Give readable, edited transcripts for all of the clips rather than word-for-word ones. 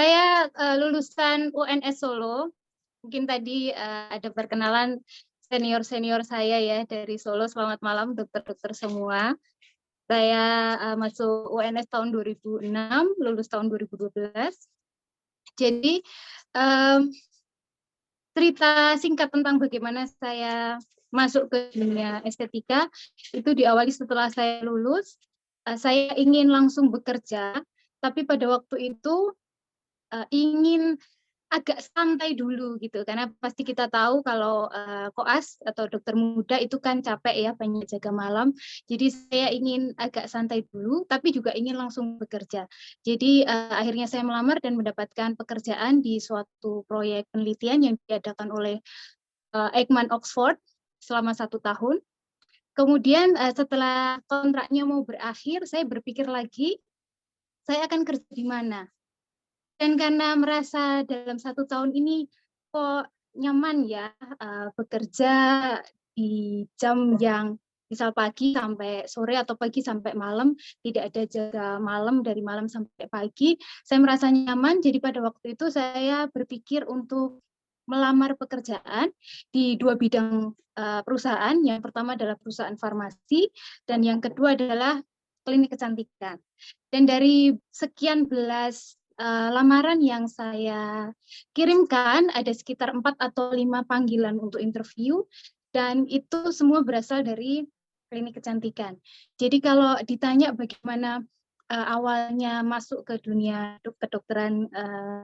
Saya lulusan UNS Solo. Mungkin tadi ada perkenalan senior-senior saya ya dari Solo. Selamat malam dokter-dokter semua. Saya masuk UNS tahun 2006, lulus tahun 2012. Jadi cerita singkat tentang bagaimana saya masuk ke dunia estetika itu diawali setelah saya lulus. Saya ingin langsung bekerja, tapi pada waktu itu ingin agak santai dulu gitu, karena pasti kita tahu kalau koas atau dokter muda itu kan capek ya, banyak jaga malam. Jadi saya ingin agak santai dulu, tapi juga ingin langsung bekerja. Jadi akhirnya saya melamar dan mendapatkan pekerjaan di suatu proyek penelitian yang diadakan oleh Eijkman Oxford selama 1 tahun. Kemudian setelah kontraknya mau berakhir, saya berpikir lagi, saya akan kerja di mana? Dan karena merasa dalam 1 tahun ini kok nyaman ya bekerja di jam yang misal pagi sampai sore atau pagi sampai malam, tidak ada jaga malam dari malam sampai pagi, saya merasa nyaman. Jadi pada waktu itu saya berpikir untuk melamar pekerjaan di 2 bidang perusahaan. Yang pertama adalah perusahaan farmasi dan yang kedua adalah klinik kecantikan. Dan dari sekian belas lamaran yang saya kirimkan, ada sekitar 4 atau 5 panggilan untuk interview, dan itu semua berasal dari klinik kecantikan. Jadi kalau ditanya bagaimana awalnya masuk ke dunia kedokteran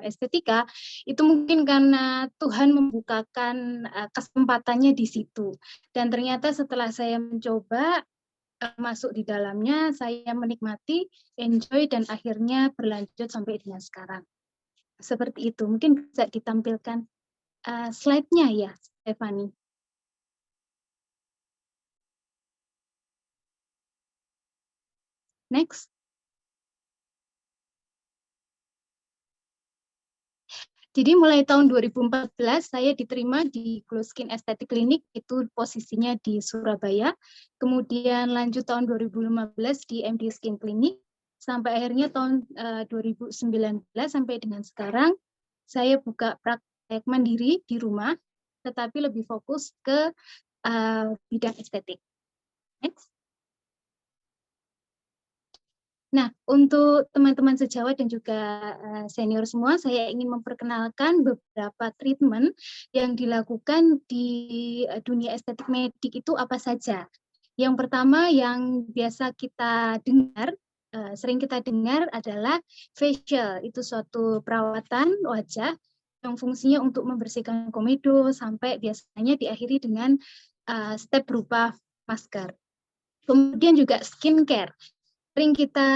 estetika, itu mungkin karena Tuhan membukakan kesempatannya di situ. Dan ternyata setelah saya mencoba masuk di dalamnya, saya menikmati, enjoy, dan akhirnya berlanjut sampai dengan sekarang. Seperti itu. Mungkin bisa ditampilkan slide-nya ya, Stephanie. Next. Jadi mulai tahun 2014 saya diterima di Glow Skin Aesthetic Clinic, itu posisinya di Surabaya. Kemudian lanjut tahun 2015 di MD Skin Clinic, sampai akhirnya tahun 2019 sampai dengan sekarang saya buka praktek mandiri di rumah, tetapi lebih fokus ke bidang estetik. Next. Nah, untuk teman-teman sejawat dan juga senior semua, saya ingin memperkenalkan beberapa treatment yang dilakukan di dunia estetik medik itu apa saja. Yang pertama yang biasa kita dengar, sering kita dengar adalah facial. Itu suatu perawatan wajah yang fungsinya untuk membersihkan komedo sampai biasanya diakhiri dengan step berupa masker. Kemudian juga skincare. Sering kita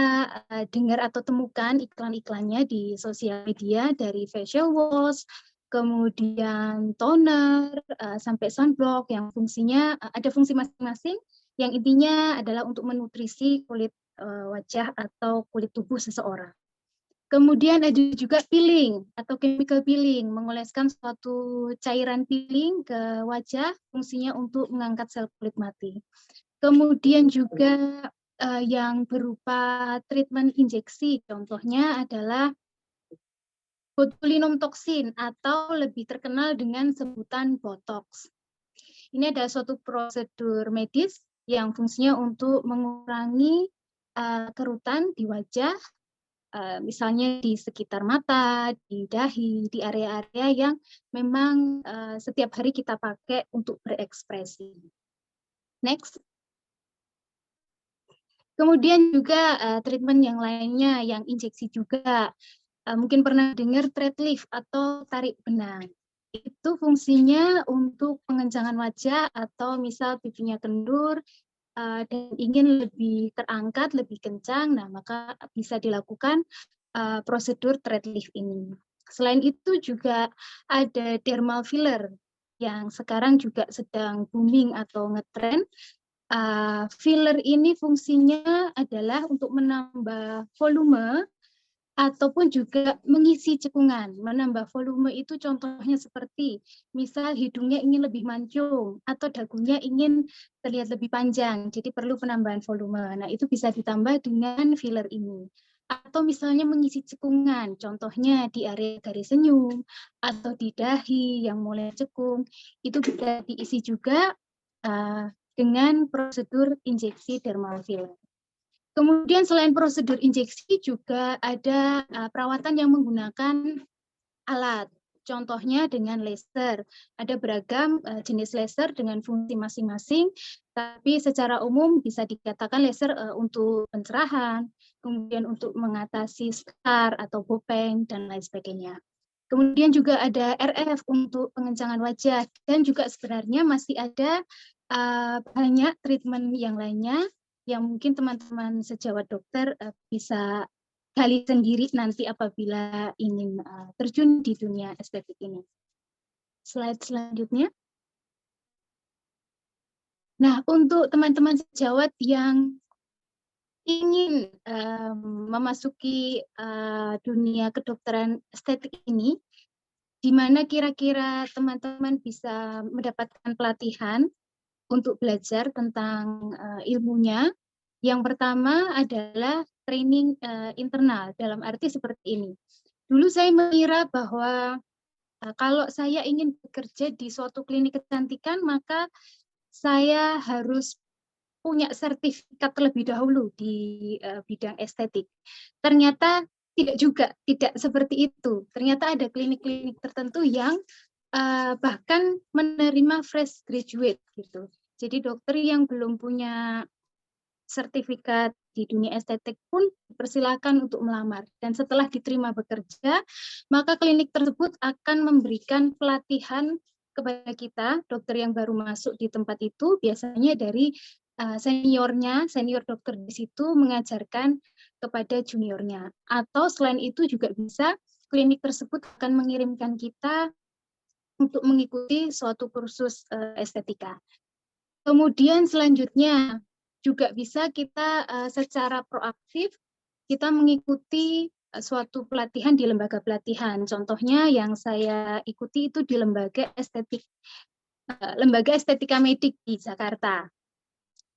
dengar atau temukan iklan-iklannya di sosial media dari facial wash, kemudian toner, sampai sunblock yang fungsinya ada fungsi masing-masing, yang intinya adalah untuk menutrisi kulit wajah atau kulit tubuh seseorang. Kemudian ada juga peeling atau chemical peeling, mengoleskan suatu cairan peeling ke wajah, fungsinya untuk mengangkat sel kulit mati. Kemudian juga yang berupa treatment injeksi, contohnya adalah botulinum toksin atau lebih terkenal dengan sebutan Botox. Ini adalah suatu prosedur medis yang fungsinya untuk mengurangi kerutan di wajah, misalnya di sekitar mata, di dahi, di area-area yang memang setiap hari kita pakai untuk berekspresi. Next. Kemudian juga treatment yang lainnya, yang injeksi juga. Mungkin pernah dengar thread lift atau tarik benang. Itu fungsinya untuk pengencangan wajah atau misal pipinya kendur dan ingin lebih terangkat, lebih kencang, nah maka bisa dilakukan prosedur thread lift ini. Selain itu juga ada dermal filler yang sekarang juga sedang booming atau ngetrend. Filler ini fungsinya adalah untuk menambah volume ataupun juga mengisi cekungan. Menambah volume itu contohnya seperti misal hidungnya ingin lebih mancung atau dagunya ingin terlihat lebih panjang, jadi perlu penambahan volume. Nah, itu bisa ditambah dengan filler ini. atau misalnya mengisi cekungan, contohnya di area garis senyum atau di dahi yang mulai cekung, itu bisa diisi juga dengan prosedur injeksi dermal filler. Kemudian selain prosedur injeksi juga ada perawatan yang menggunakan alat. Contohnya dengan laser. Ada beragam jenis laser dengan fungsi masing-masing, tapi secara umum bisa dikatakan laser untuk pencerahan, kemudian untuk mengatasi scar atau bopeng, dan lain sebagainya. Kemudian juga ada RF untuk pengencangan wajah, dan juga sebenarnya masih ada banyak treatment yang lainnya yang mungkin teman-teman sejawat dokter bisa gali sendiri nanti apabila ingin terjun di dunia estetik ini. Slide selanjutnya. Nah, untuk teman-teman sejawat yang ingin memasuki dunia kedokteran estetik ini, di mana kira-kira teman-teman bisa mendapatkan pelatihan untuk belajar tentang ilmunya. Yang pertama adalah training internal, dalam arti seperti ini. Dulu saya mengira bahwa kalau saya ingin bekerja di suatu klinik kecantikan, maka saya harus punya sertifikat terlebih dahulu di bidang estetik. Ternyata tidak juga, tidak seperti itu. Ternyata ada klinik-klinik tertentu yang bahkan menerima fresh graduate gitu. Jadi dokter yang belum punya sertifikat di dunia estetik pun dipersilakan untuk melamar. Dan setelah diterima bekerja, maka klinik tersebut akan memberikan pelatihan kepada kita, dokter yang baru masuk di tempat itu, biasanya dari senior dokter di situ mengajarkan kepada juniornya. Atau selain itu juga bisa klinik tersebut akan mengirimkan kita untuk mengikuti suatu kursus estetika. Kemudian selanjutnya juga bisa kita secara proaktif kita mengikuti suatu pelatihan di lembaga pelatihan. Contohnya yang saya ikuti itu di lembaga estetika medik di Jakarta.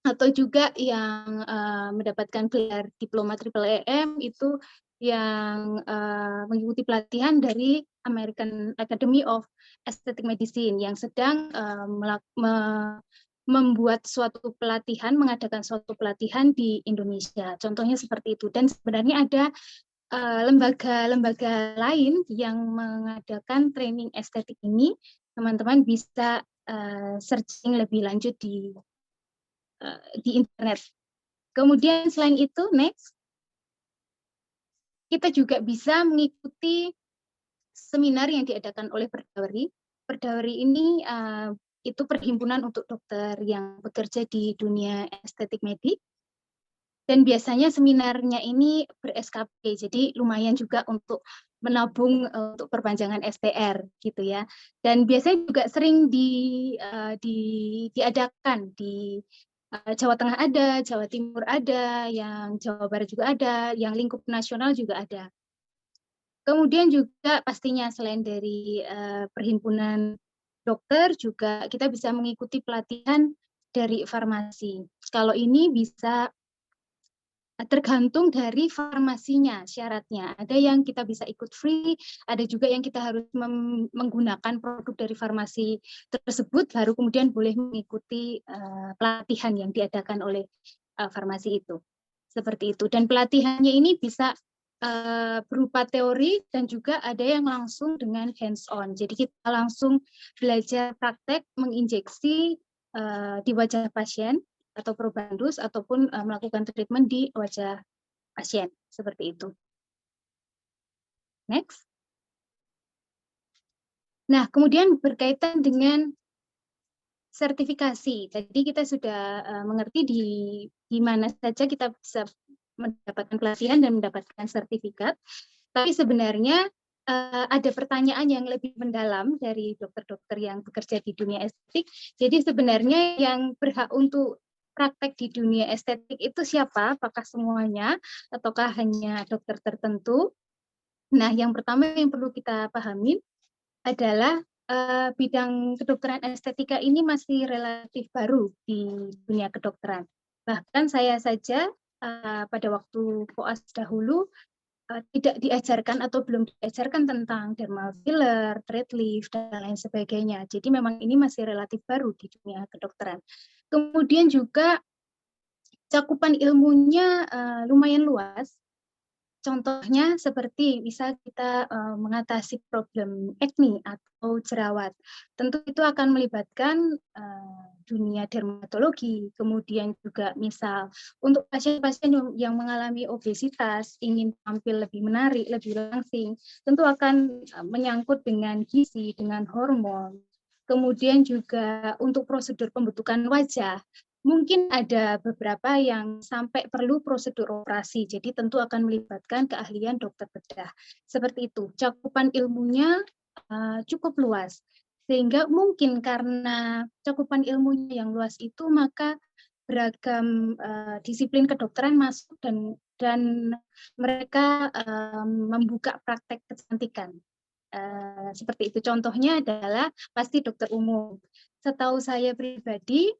Atau juga yang mendapatkan gelar diploma Triple EM itu yang mengikuti pelatihan dari American Academy of Aesthetic Medicine yang sedang membuat suatu pelatihan, mengadakan suatu pelatihan di Indonesia. Contohnya seperti itu. Dan sebenarnya ada lembaga-lembaga lain yang mengadakan training estetik ini. Teman-teman bisa searching lebih lanjut di internet. Kemudian selain itu, next, kita juga bisa mengikuti seminar yang diadakan oleh Perdawari. Perdawari ini itu perhimpunan untuk dokter yang bekerja di dunia estetik medik. Dan biasanya seminarnya ini ber-SKP, jadi lumayan juga untuk menabung untuk perpanjangan STR gitu ya. Dan biasanya juga sering diadakan di Jawa Tengah ada, Jawa Timur ada, yang Jawa Barat juga ada, yang lingkup nasional juga ada. Kemudian juga pastinya selain dari perhimpunan dokter juga kita bisa mengikuti pelatihan dari farmasi. Kalau ini bisa tergantung dari farmasinya syaratnya. Ada yang kita bisa ikut free, ada juga yang kita harus menggunakan produk dari farmasi tersebut baru kemudian boleh mengikuti pelatihan yang diadakan oleh farmasi itu. Seperti itu. Dan pelatihannya ini bisa berupa teori dan juga ada yang langsung dengan hands on. Jadi kita langsung belajar praktek menginjeksi di wajah pasien atau probandus ataupun melakukan treatment di wajah pasien seperti itu. Next. Nah, kemudian berkaitan dengan sertifikasi. Tadi kita sudah mengerti di mana saja kita bisa mendapatkan pelatihan dan mendapatkan sertifikat. Tapi sebenarnya ada pertanyaan yang lebih mendalam dari dokter-dokter yang bekerja di dunia estetik. Jadi sebenarnya yang berhak untuk praktek di dunia estetik itu siapa? Apakah semuanya ataukah hanya dokter tertentu? Nah, yang pertama yang perlu kita pahami adalah bidang kedokteran estetika ini masih relatif baru di dunia kedokteran. Bahkan saya saja pada waktu koas dahulu tidak diajarkan atau belum diajarkan tentang dermal filler, thread lift, dan lain sebagainya. Jadi memang ini masih relatif baru di dunia kedokteran. Kemudian juga cakupan ilmunya lumayan luas. Contohnya seperti bisa kita mengatasi problem akne atau jerawat. Tentu itu akan melibatkan dunia dermatologi, kemudian juga misal untuk pasien-pasien yang mengalami obesitas, ingin tampil lebih menarik, lebih langsing, tentu akan menyangkut dengan gizi, dengan hormon. Kemudian juga untuk prosedur pembentukan wajah, mungkin ada beberapa yang sampai perlu prosedur operasi, jadi tentu akan melibatkan keahlian dokter bedah. Seperti itu, cakupan ilmunya cukup luas. Sehingga mungkin karena cakupan ilmunya yang luas itu, maka beragam disiplin kedokteran masuk dan mereka membuka praktek kecantikan. Seperti itu, contohnya adalah pasti dokter umum. Setahu saya pribadi,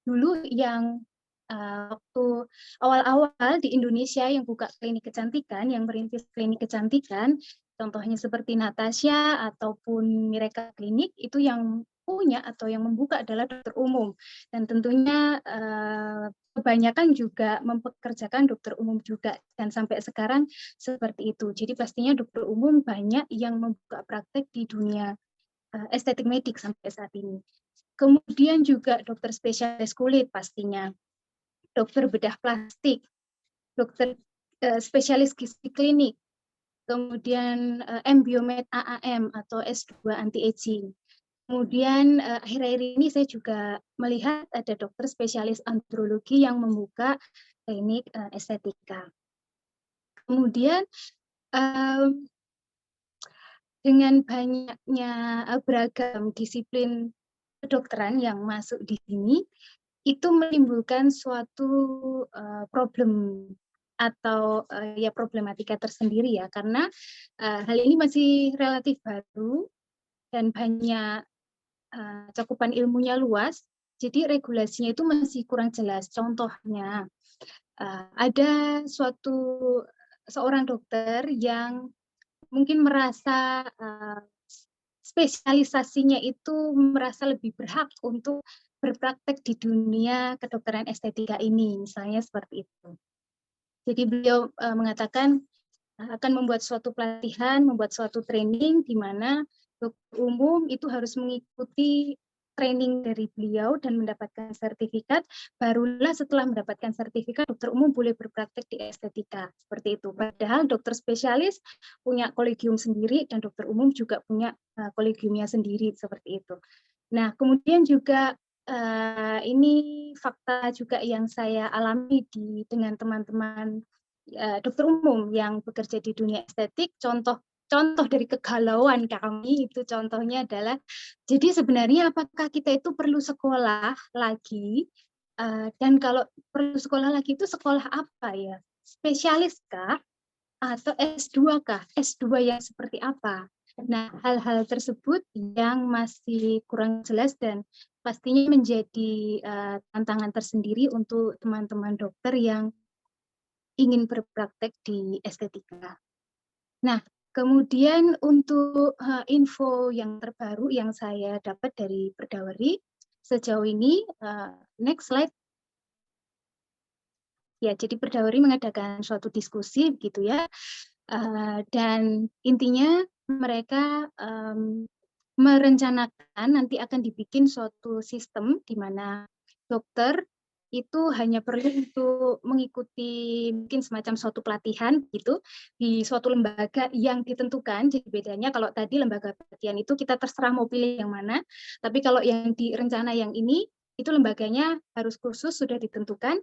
dulu yang waktu awal-awal di Indonesia yang buka klinik kecantikan, yang merintis klinik kecantikan, contohnya seperti Natasha ataupun Mireka Klinik, itu yang punya atau yang membuka adalah dokter umum. Dan tentunya kebanyakan juga mempekerjakan dokter umum juga, dan sampai sekarang seperti itu. Jadi pastinya dokter umum banyak yang membuka praktek di dunia estetik medik sampai saat ini. Kemudian juga dokter spesialis kulit pastinya, dokter bedah plastik, dokter spesialis gizi klinik, kemudian M-Biomed AAM atau S2 anti-aging. Kemudian akhir-akhir ini saya juga melihat ada dokter spesialis andrologi yang membuka klinik estetika. Kemudian dengan banyaknya beragam disiplin kedokteran yang masuk di sini, itu menimbulkan suatu problem atau ya problematika tersendiri ya, karena hal ini masih relatif baru dan banyak cakupan ilmunya luas, jadi regulasinya itu masih kurang jelas. Contohnya ada seorang dokter yang mungkin merasa spesialisasinya itu merasa lebih berhak untuk berpraktek di dunia kedokteran estetika ini, misalnya seperti itu. Jadi beliau mengatakan akan membuat suatu pelatihan, membuat suatu training di mana dokter umum itu harus mengikuti training dari beliau dan mendapatkan sertifikat, barulah setelah mendapatkan sertifikat dokter umum boleh berpraktek di estetika, seperti itu. Padahal dokter spesialis punya kolegium sendiri dan dokter umum juga punya kolegiumnya sendiri, seperti itu. Nah, kemudian juga ini fakta juga yang saya alami dengan teman-teman dokter umum yang bekerja di dunia estetik. Contoh dari kegalauan kami itu contohnya adalah, jadi sebenarnya apakah kita itu perlu sekolah lagi, dan kalau perlu sekolah lagi itu sekolah apa ya? Spesialis kah? Atau S2 kah? S2 yang seperti apa? Nah, hal-hal tersebut yang masih kurang jelas dan pastinya menjadi tantangan tersendiri untuk teman-teman dokter yang ingin berpraktek di estetika. Nah, kemudian untuk info yang terbaru yang saya dapat dari Perdawari sejauh ini, next slide. Ya, jadi Perdawari mengadakan suatu diskusi gitu ya, dan intinya mereka merencanakan nanti akan dibikin suatu sistem di mana dokter itu hanya perlu untuk mengikuti mungkin semacam suatu pelatihan gitu di suatu lembaga yang ditentukan. Jadi bedanya kalau tadi lembaga pelatihan itu kita terserah mau pilih yang mana, tapi kalau yang di rencana yang ini itu lembaganya harus khusus sudah ditentukan,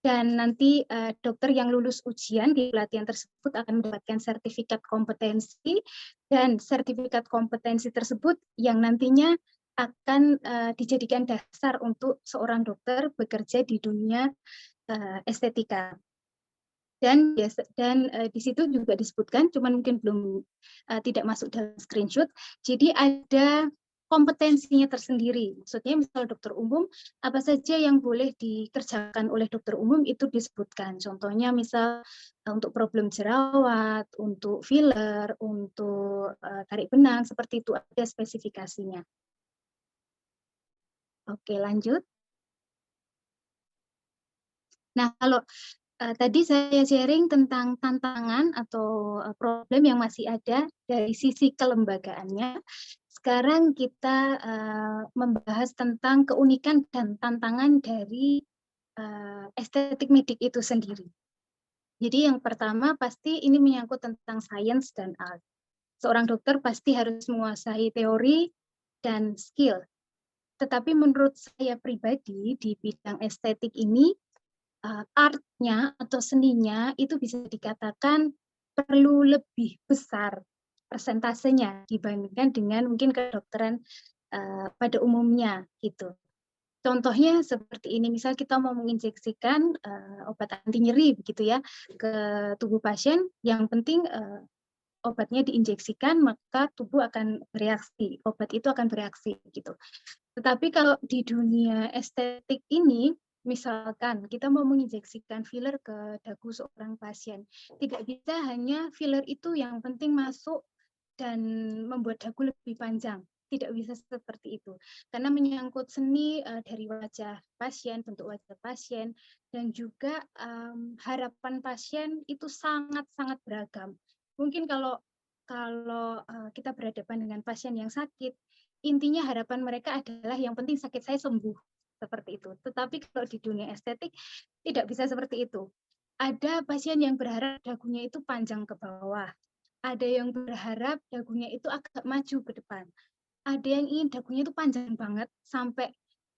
dan nanti dokter yang lulus ujian di pelatihan tersebut akan mendapatkan sertifikat kompetensi, dan sertifikat kompetensi tersebut yang nantinya akan dijadikan dasar untuk seorang dokter bekerja di dunia estetika. Dan di situ juga disebutkan, cuman mungkin belum tidak masuk dalam screenshot. Jadi ada kompetensinya tersendiri. Maksudnya misal dokter umum, apa saja yang boleh dikerjakan oleh dokter umum itu disebutkan. Contohnya misal untuk problem jerawat, untuk filler, untuk tarik benang, seperti itu ada spesifikasinya. Oke, lanjut. Nah, kalau tadi saya sharing tentang tantangan atau problem yang masih ada dari sisi kelembagaannya. Sekarang kita membahas tentang keunikan dan tantangan dari estetik medik itu sendiri. Jadi yang pertama pasti ini menyangkut tentang sains dan art. Seorang dokter pasti harus menguasai teori dan skill. Tetapi menurut saya pribadi di bidang estetik ini art-nya atau seninya itu bisa dikatakan perlu lebih besar persentasenya dibandingkan dengan mungkin kedokteran pada umumnya gitu. Contohnya seperti ini, misal kita mau menginjeksikan obat anti nyeri begitu ya ke tubuh pasien, yang penting obatnya diinjeksikan maka tubuh akan bereaksi, obat itu akan bereaksi gitu. Tetapi kalau di dunia estetik ini, misalkan kita mau menginjeksikan filler ke dagu seorang pasien, tidak bisa hanya filler itu yang penting masuk dan membuat dagu lebih panjang. Tidak bisa seperti itu. Karena menyangkut seni dari wajah pasien, bentuk wajah pasien, dan juga harapan pasien itu sangat-sangat beragam. Mungkin kalau kita berhadapan dengan pasien yang sakit, intinya harapan mereka adalah yang penting sakit saya sembuh, seperti itu. Tetapi kalau di dunia estetik tidak bisa seperti itu. Ada pasien yang berharap dagunya itu panjang ke bawah, ada yang berharap dagunya itu agak maju ke depan, ada yang ingin dagunya itu panjang banget sampai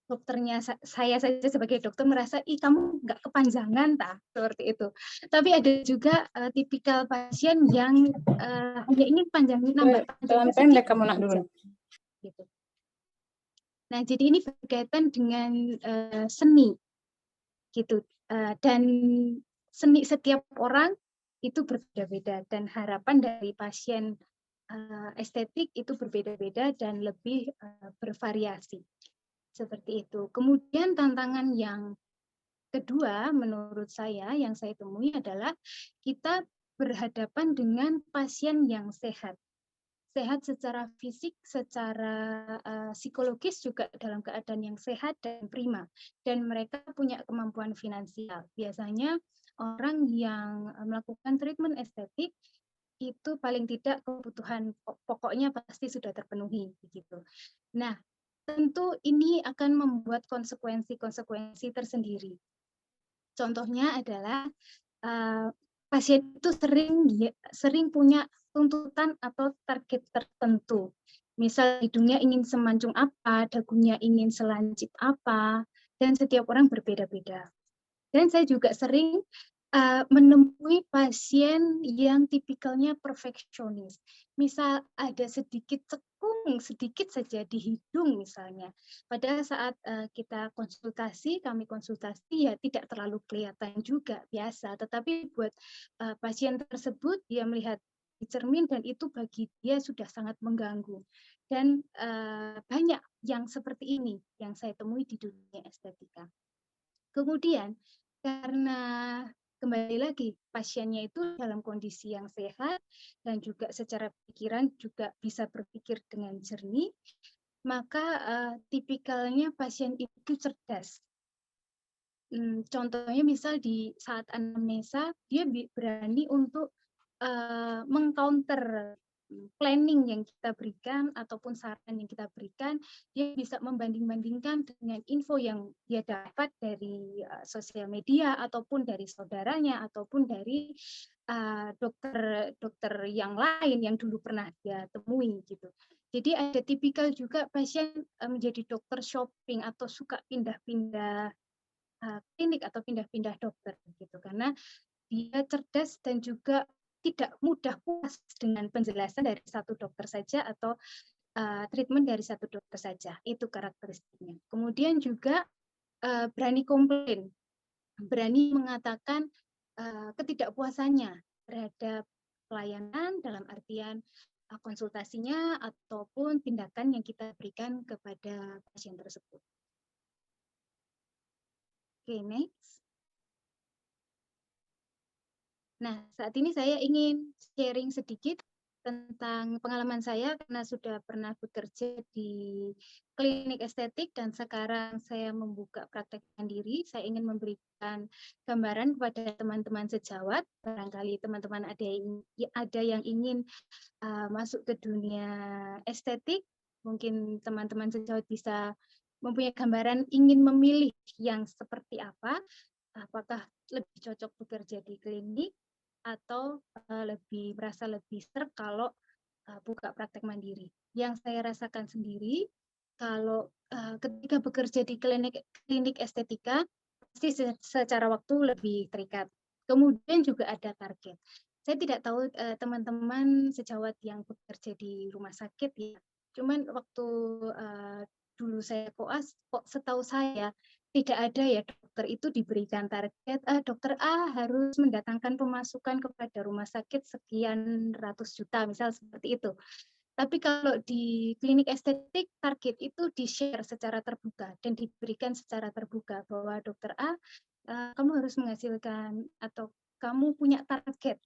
dokternya, saya saja sebagai dokter merasa, ih kamu nggak kepanjangan tak, seperti itu. Tapi ada juga tipikal pasien yang hanya ingin nambah panjang pendek kamu nak dulu. Gitu. Nah, jadi ini berkaitan dengan seni, gitu. Dan seni setiap orang itu berbeda-beda, dan harapan dari pasien estetik itu berbeda-beda dan lebih bervariasi. Seperti itu. Kemudian tantangan yang kedua menurut saya yang saya temui adalah kita berhadapan dengan pasien yang sehat. Sehat secara fisik, secara psikologis juga dalam keadaan yang sehat dan prima. Dan mereka punya kemampuan finansial. Biasanya orang yang melakukan treatment estetik itu paling tidak kebutuhan pokoknya pasti sudah terpenuhi begitu. Nah, tentu ini akan membuat konsekuensi-konsekuensi tersendiri. Contohnya adalah pasien itu sering punya tuntutan atau target tertentu. Misal hidungnya ingin semancung apa, dagunya ingin selancip apa, dan setiap orang berbeda-beda. Dan saya juga sering menemui pasien yang tipikalnya perfeksionis. Misal ada sedikit cekung, sedikit saja di hidung misalnya. Pada saat kami konsultasi ya tidak terlalu kelihatan juga, biasa. Tetapi buat pasien tersebut, dia melihat di cermin dan itu bagi dia sudah sangat mengganggu. Dan banyak yang seperti ini yang saya temui di dunia estetika. Kemudian karena kembali lagi pasiennya itu dalam kondisi yang sehat dan juga secara pikiran juga bisa berpikir dengan jernih, maka tipikalnya pasien itu cerdas. Contohnya misal di saat anamnesa dia berani untuk mengcounter planning yang kita berikan ataupun saran yang kita berikan, dia bisa membanding-bandingkan dengan info yang dia dapat dari sosial media ataupun dari saudaranya ataupun dari dokter yang lain yang dulu pernah dia temui gitu. Jadi ada tipikal juga pasien menjadi dokter shopping atau suka pindah-pindah klinik atau pindah-pindah dokter gitu, karena dia cerdas dan juga tidak mudah puas dengan penjelasan dari satu dokter saja atau treatment dari satu dokter saja. Itu karakteristiknya. Kemudian juga berani komplain, berani mengatakan ketidakpuasannya terhadap pelayanan dalam artian konsultasinya ataupun tindakan yang kita berikan kepada pasien tersebut. Oke, next. Nah, saat ini saya ingin sharing sedikit tentang pengalaman saya karena sudah pernah bekerja di klinik estetik dan sekarang saya membuka praktek mandiri. Saya ingin memberikan gambaran kepada teman-teman sejawat. Barangkali teman-teman ada yang ingin masuk ke dunia estetik. Mungkin teman-teman sejawat bisa mempunyai gambaran ingin memilih yang seperti apa. Apakah lebih cocok bekerja di klinik atau merasa lebih ser kalau buka praktek mandiri. Yang saya rasakan sendiri, kalau ketika bekerja di klinik estetika, pasti secara waktu lebih terikat. Kemudian juga ada target. Saya tidak tahu teman-teman sejawat yang bekerja di rumah sakit ya. Cuman waktu dulu saya koas, kok setahu saya tidak ada ya dokter itu diberikan target, dokter A harus mendatangkan pemasukan kepada rumah sakit sekian ratus juta, misal seperti itu. Tapi kalau di klinik estetik, target itu di-share secara terbuka dan diberikan secara terbuka bahwa dokter A, kamu harus menghasilkan atau kamu punya target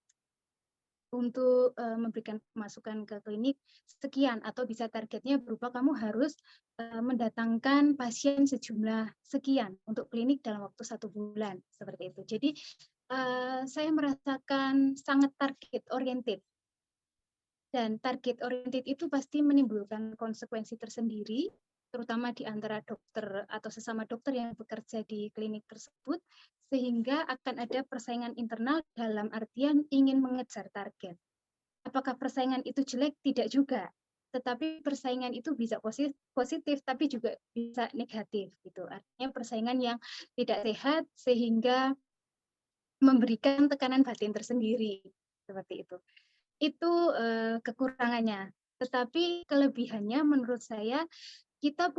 untuk memberikan masukan ke klinik sekian atau bisa targetnya berupa kamu harus mendatangkan pasien sejumlah sekian untuk klinik dalam waktu 1 bulan seperti itu. Jadi saya merasakan sangat target oriented dan target oriented itu pasti menimbulkan konsekuensi tersendiri terutama di antara dokter atau sesama dokter yang bekerja di klinik tersebut sehingga akan ada persaingan internal dalam artian ingin mengejar target. Apakah persaingan itu jelek? Tidak juga. Tetapi persaingan itu bisa positif, tapi juga bisa negatif. Gitu. Artinya persaingan yang tidak sehat sehingga memberikan tekanan batin tersendiri. Seperti itu. Itu kekurangannya. Tetapi kelebihannya menurut saya, kita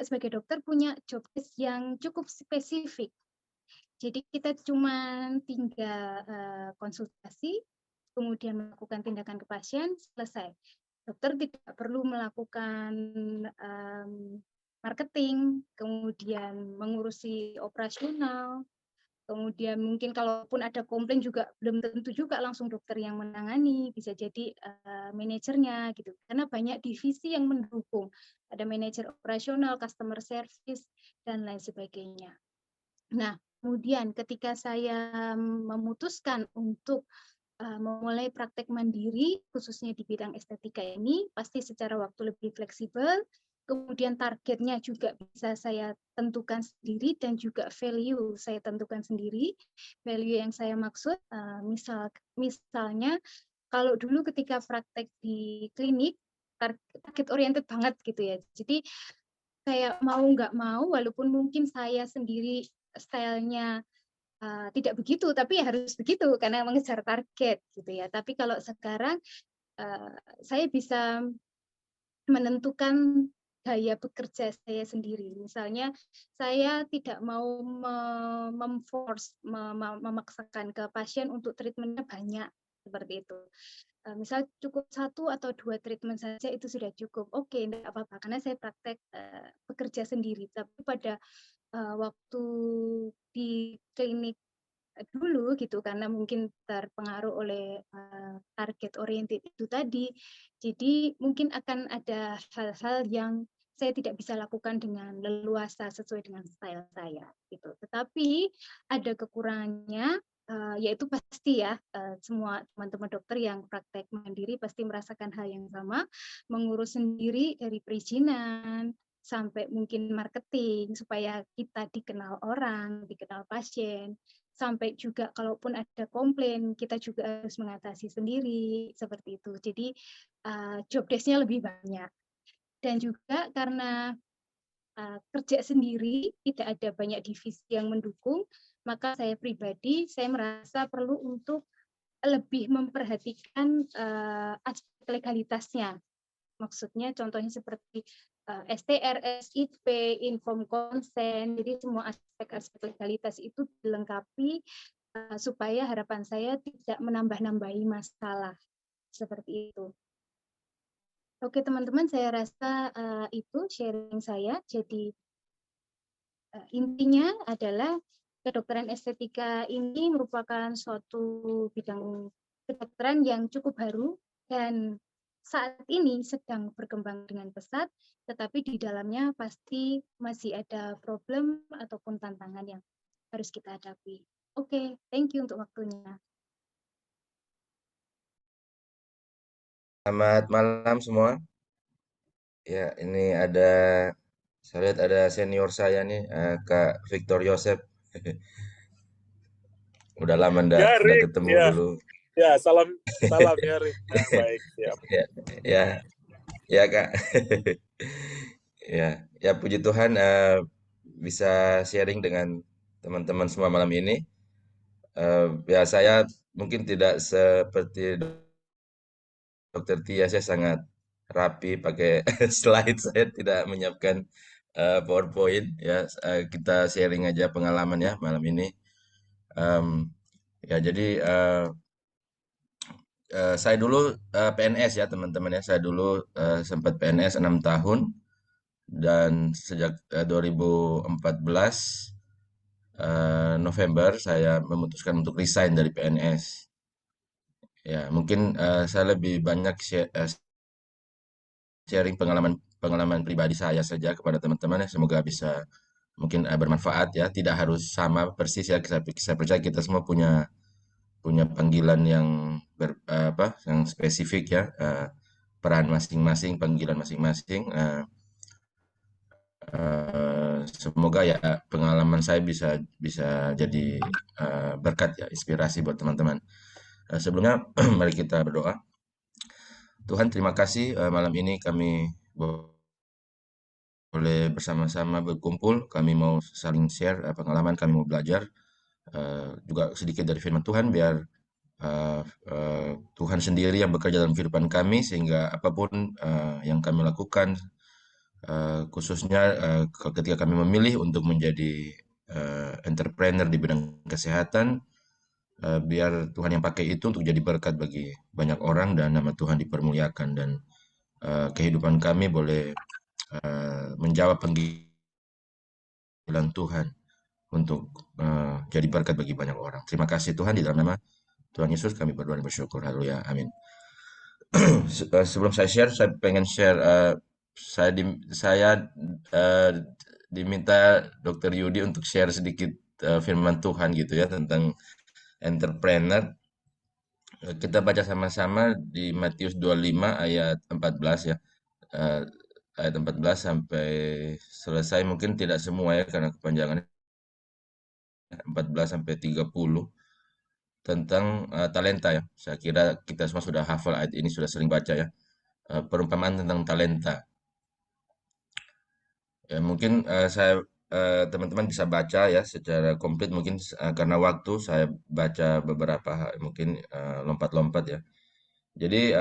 sebagai dokter punya job desk yang cukup spesifik. Jadi kita cuma tinggal konsultasi, kemudian melakukan tindakan ke pasien, selesai. Dokter tidak perlu melakukan marketing, kemudian mengurusi operasional, kemudian mungkin kalaupun ada komplain juga belum tentu juga langsung dokter yang menangani, bisa jadi manajernya gitu. Karena banyak divisi yang mendukung. Ada manajer operasional, customer service, dan lain sebagainya. Nah, kemudian ketika saya memutuskan untuk memulai praktek mandiri, khususnya di bidang estetika ini, pasti secara waktu lebih fleksibel, kemudian targetnya juga bisa saya tentukan sendiri, dan juga value saya tentukan sendiri. Value yang saya maksud, misalnya, kalau dulu ketika praktek di klinik, target oriented banget gitu ya. Jadi, kayak mau nggak mau, walaupun mungkin saya sendiri stylenya tidak begitu, tapi harus begitu karena mengejar target gitu ya. Tapi kalau sekarang saya bisa menentukan gaya bekerja saya sendiri. Misalnya saya tidak mau memaksakan ke pasien untuk treatmentnya banyak seperti itu. Misal cukup 1 atau 2 treatment saja itu sudah cukup. Oke, enggak apa-apa karena saya praktek bekerja sendiri. Tapi pada waktu di klinik dulu gitu karena mungkin terpengaruh oleh target oriented itu tadi. Jadi mungkin akan ada hal-hal yang saya tidak bisa lakukan dengan leluasa sesuai dengan style saya gitu. Tetapi ada kekurangannya yaitu pasti ya semua teman-teman dokter yang praktek mandiri pasti merasakan hal yang sama, mengurus sendiri dari perizinan sampai mungkin marketing supaya kita dikenal orang, dikenal pasien, sampai juga kalaupun ada komplain kita juga harus mengatasi sendiri seperti itu. Jadi job desk-nya lebih banyak. Dan juga karena kerja sendiri tidak ada banyak divisi yang mendukung, maka saya pribadi saya merasa perlu untuk lebih memperhatikan aspek legalitasnya. Maksudnya contohnya seperti STR, SIP, inform consent, jadi semua aspek-aspek legalitas itu dilengkapi supaya harapan saya tidak menambah-nambahi masalah seperti itu. Oke teman-teman, saya rasa itu sharing saya. Jadi intinya adalah kedokteran estetika ini merupakan suatu bidang kedokteran yang cukup baru dan saat ini sedang berkembang dengan pesat, tetapi di dalamnya pasti masih ada problem ataupun tantangan yang harus kita hadapi. Oke, thank you untuk waktunya. Selamat malam semua. Ya, ini saya lihat ada senior saya nih, Kak Victor Yosep. Udah lama Ya, ndak Rick. ketemu Ya, dulu. ya, salam salam ya, Rick. Ya, baik, siap. Ya, ya, ya Kak. Ya, ya puji Tuhan bisa sharing dengan teman-teman semua malam ini. Ya saya mungkin tidak seperti Dokter Tia, saya sangat rapi pakai slide, saya tidak menyiapkan PowerPoint ya. Kita sharing aja pengalaman ya malam ini. Em, ya jadi saya dulu PNS ya teman-teman ya. Saya dulu sempat PNS 6 tahun dan sejak 2014 November saya memutuskan untuk resign dari PNS. Ya mungkin saya lebih banyak sharing pengalaman pengalaman pribadi saya saja kepada teman-teman ya. Semoga bisa mungkin bermanfaat ya. Tidak harus sama persis ya. Saya percaya kita semua punya punya panggilan yang yang spesifik ya. Peran masing-masing, panggilan masing-masing. Semoga ya pengalaman saya bisa bisa jadi berkat ya, inspirasi buat teman-teman. Sebelumnya mari kita berdoa. Tuhan, terima kasih malam ini kami boleh bersama-sama berkumpul. Kami mau saling share pengalaman, kami mau belajar juga sedikit dari firman Tuhan biar uh, Tuhan sendiri yang bekerja dalam kehidupan kami sehingga apapun yang kami lakukan khususnya ketika kami memilih untuk menjadi entrepreneur di bidang kesehatan biar Tuhan yang pakai itu untuk jadi berkat bagi banyak orang dan nama Tuhan dipermuliakan dan kehidupan kami boleh menjawab panggilan Tuhan untuk jadi berkat bagi banyak orang. Terima kasih Tuhan, di dalam nama Tuhan Yesus kami berdoa dan bersyukur. Haleluya. Amin. Sebelum saya share, saya pengen share saya eh, diminta Dokter Yudi untuk share sedikit firman Tuhan gitu ya tentang entrepreneur. Kita baca sama-sama di Matius 25 ayat 14 ya. Eh, Ayat 14 sampai selesai mungkin tidak semua ya karena kepanjangannya 14 sampai 30 tentang talenta ya. Saya kira kita semua sudah hafal ayat ini, sudah sering baca ya. Perumpamaan tentang talenta. Ya, mungkin teman-teman bisa baca ya secara komplit mungkin karena waktu saya baca beberapa mungkin lompat-lompat ya. Jadi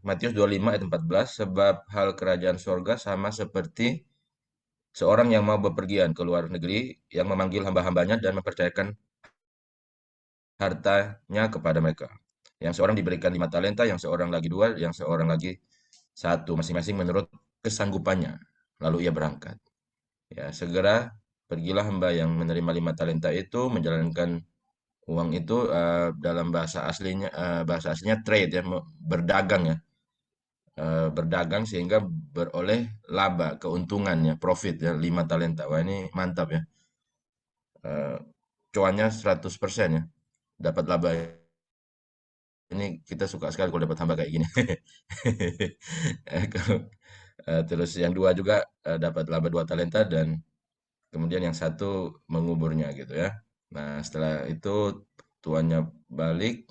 Matius 25 ayat 14 sebab hal kerajaan sorga sama seperti seorang yang mau bepergian ke luar negeri yang memanggil hamba-hambanya dan mempercayakan hartanya kepada mereka. Yang seorang diberikan 5 talenta, yang seorang lagi 2, yang seorang lagi 1, masing-masing menurut kesanggupannya. Lalu ia berangkat. Ya, segera pergilah hamba yang menerima 5 talenta itu menjalankan uang itu dalam bahasa aslinya trade ya, berdagang ya. Berdagang sehingga beroleh laba, keuntungan ya, profit ya, 5 talenta. Wah, ini mantap ya. Eh, Cuannya 100% ya. Dapat laba. Ini kita suka sekali kalau dapat hamba kayak gini. Terus yang dua juga dapat laba 2 talenta dan kemudian yang satu menguburnya gitu ya. Nah setelah itu tuannya balik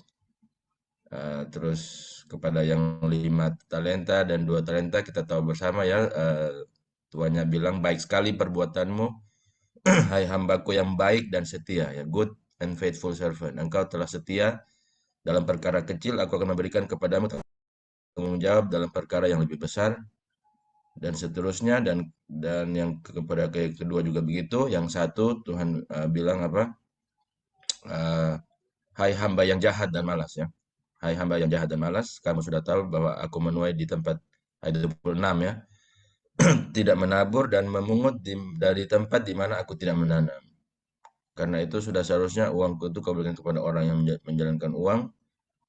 terus kepada yang 5 talenta dan 2 talenta kita tahu bersama ya tuannya bilang baik sekali perbuatanmu hai hambaku yang baik dan setia ya good and faithful servant engkau telah setia dalam perkara kecil aku akan memberikan kepadamu tanggung jawab dalam perkara yang lebih besar dan seterusnya dan yang kepada kedua juga begitu yang satu Tuhan bilang apa uh, hai hamba yang jahat dan malas ya hai hamba yang jahat dan malas kamu sudah tahu bahwa aku menuai di tempat ayat 26 ya. Tidak menabur dan memungut dari tempat di mana aku tidak menanam. Karena itu sudah seharusnya uangku itu kau berikan kepada orang yang menjalankan uang,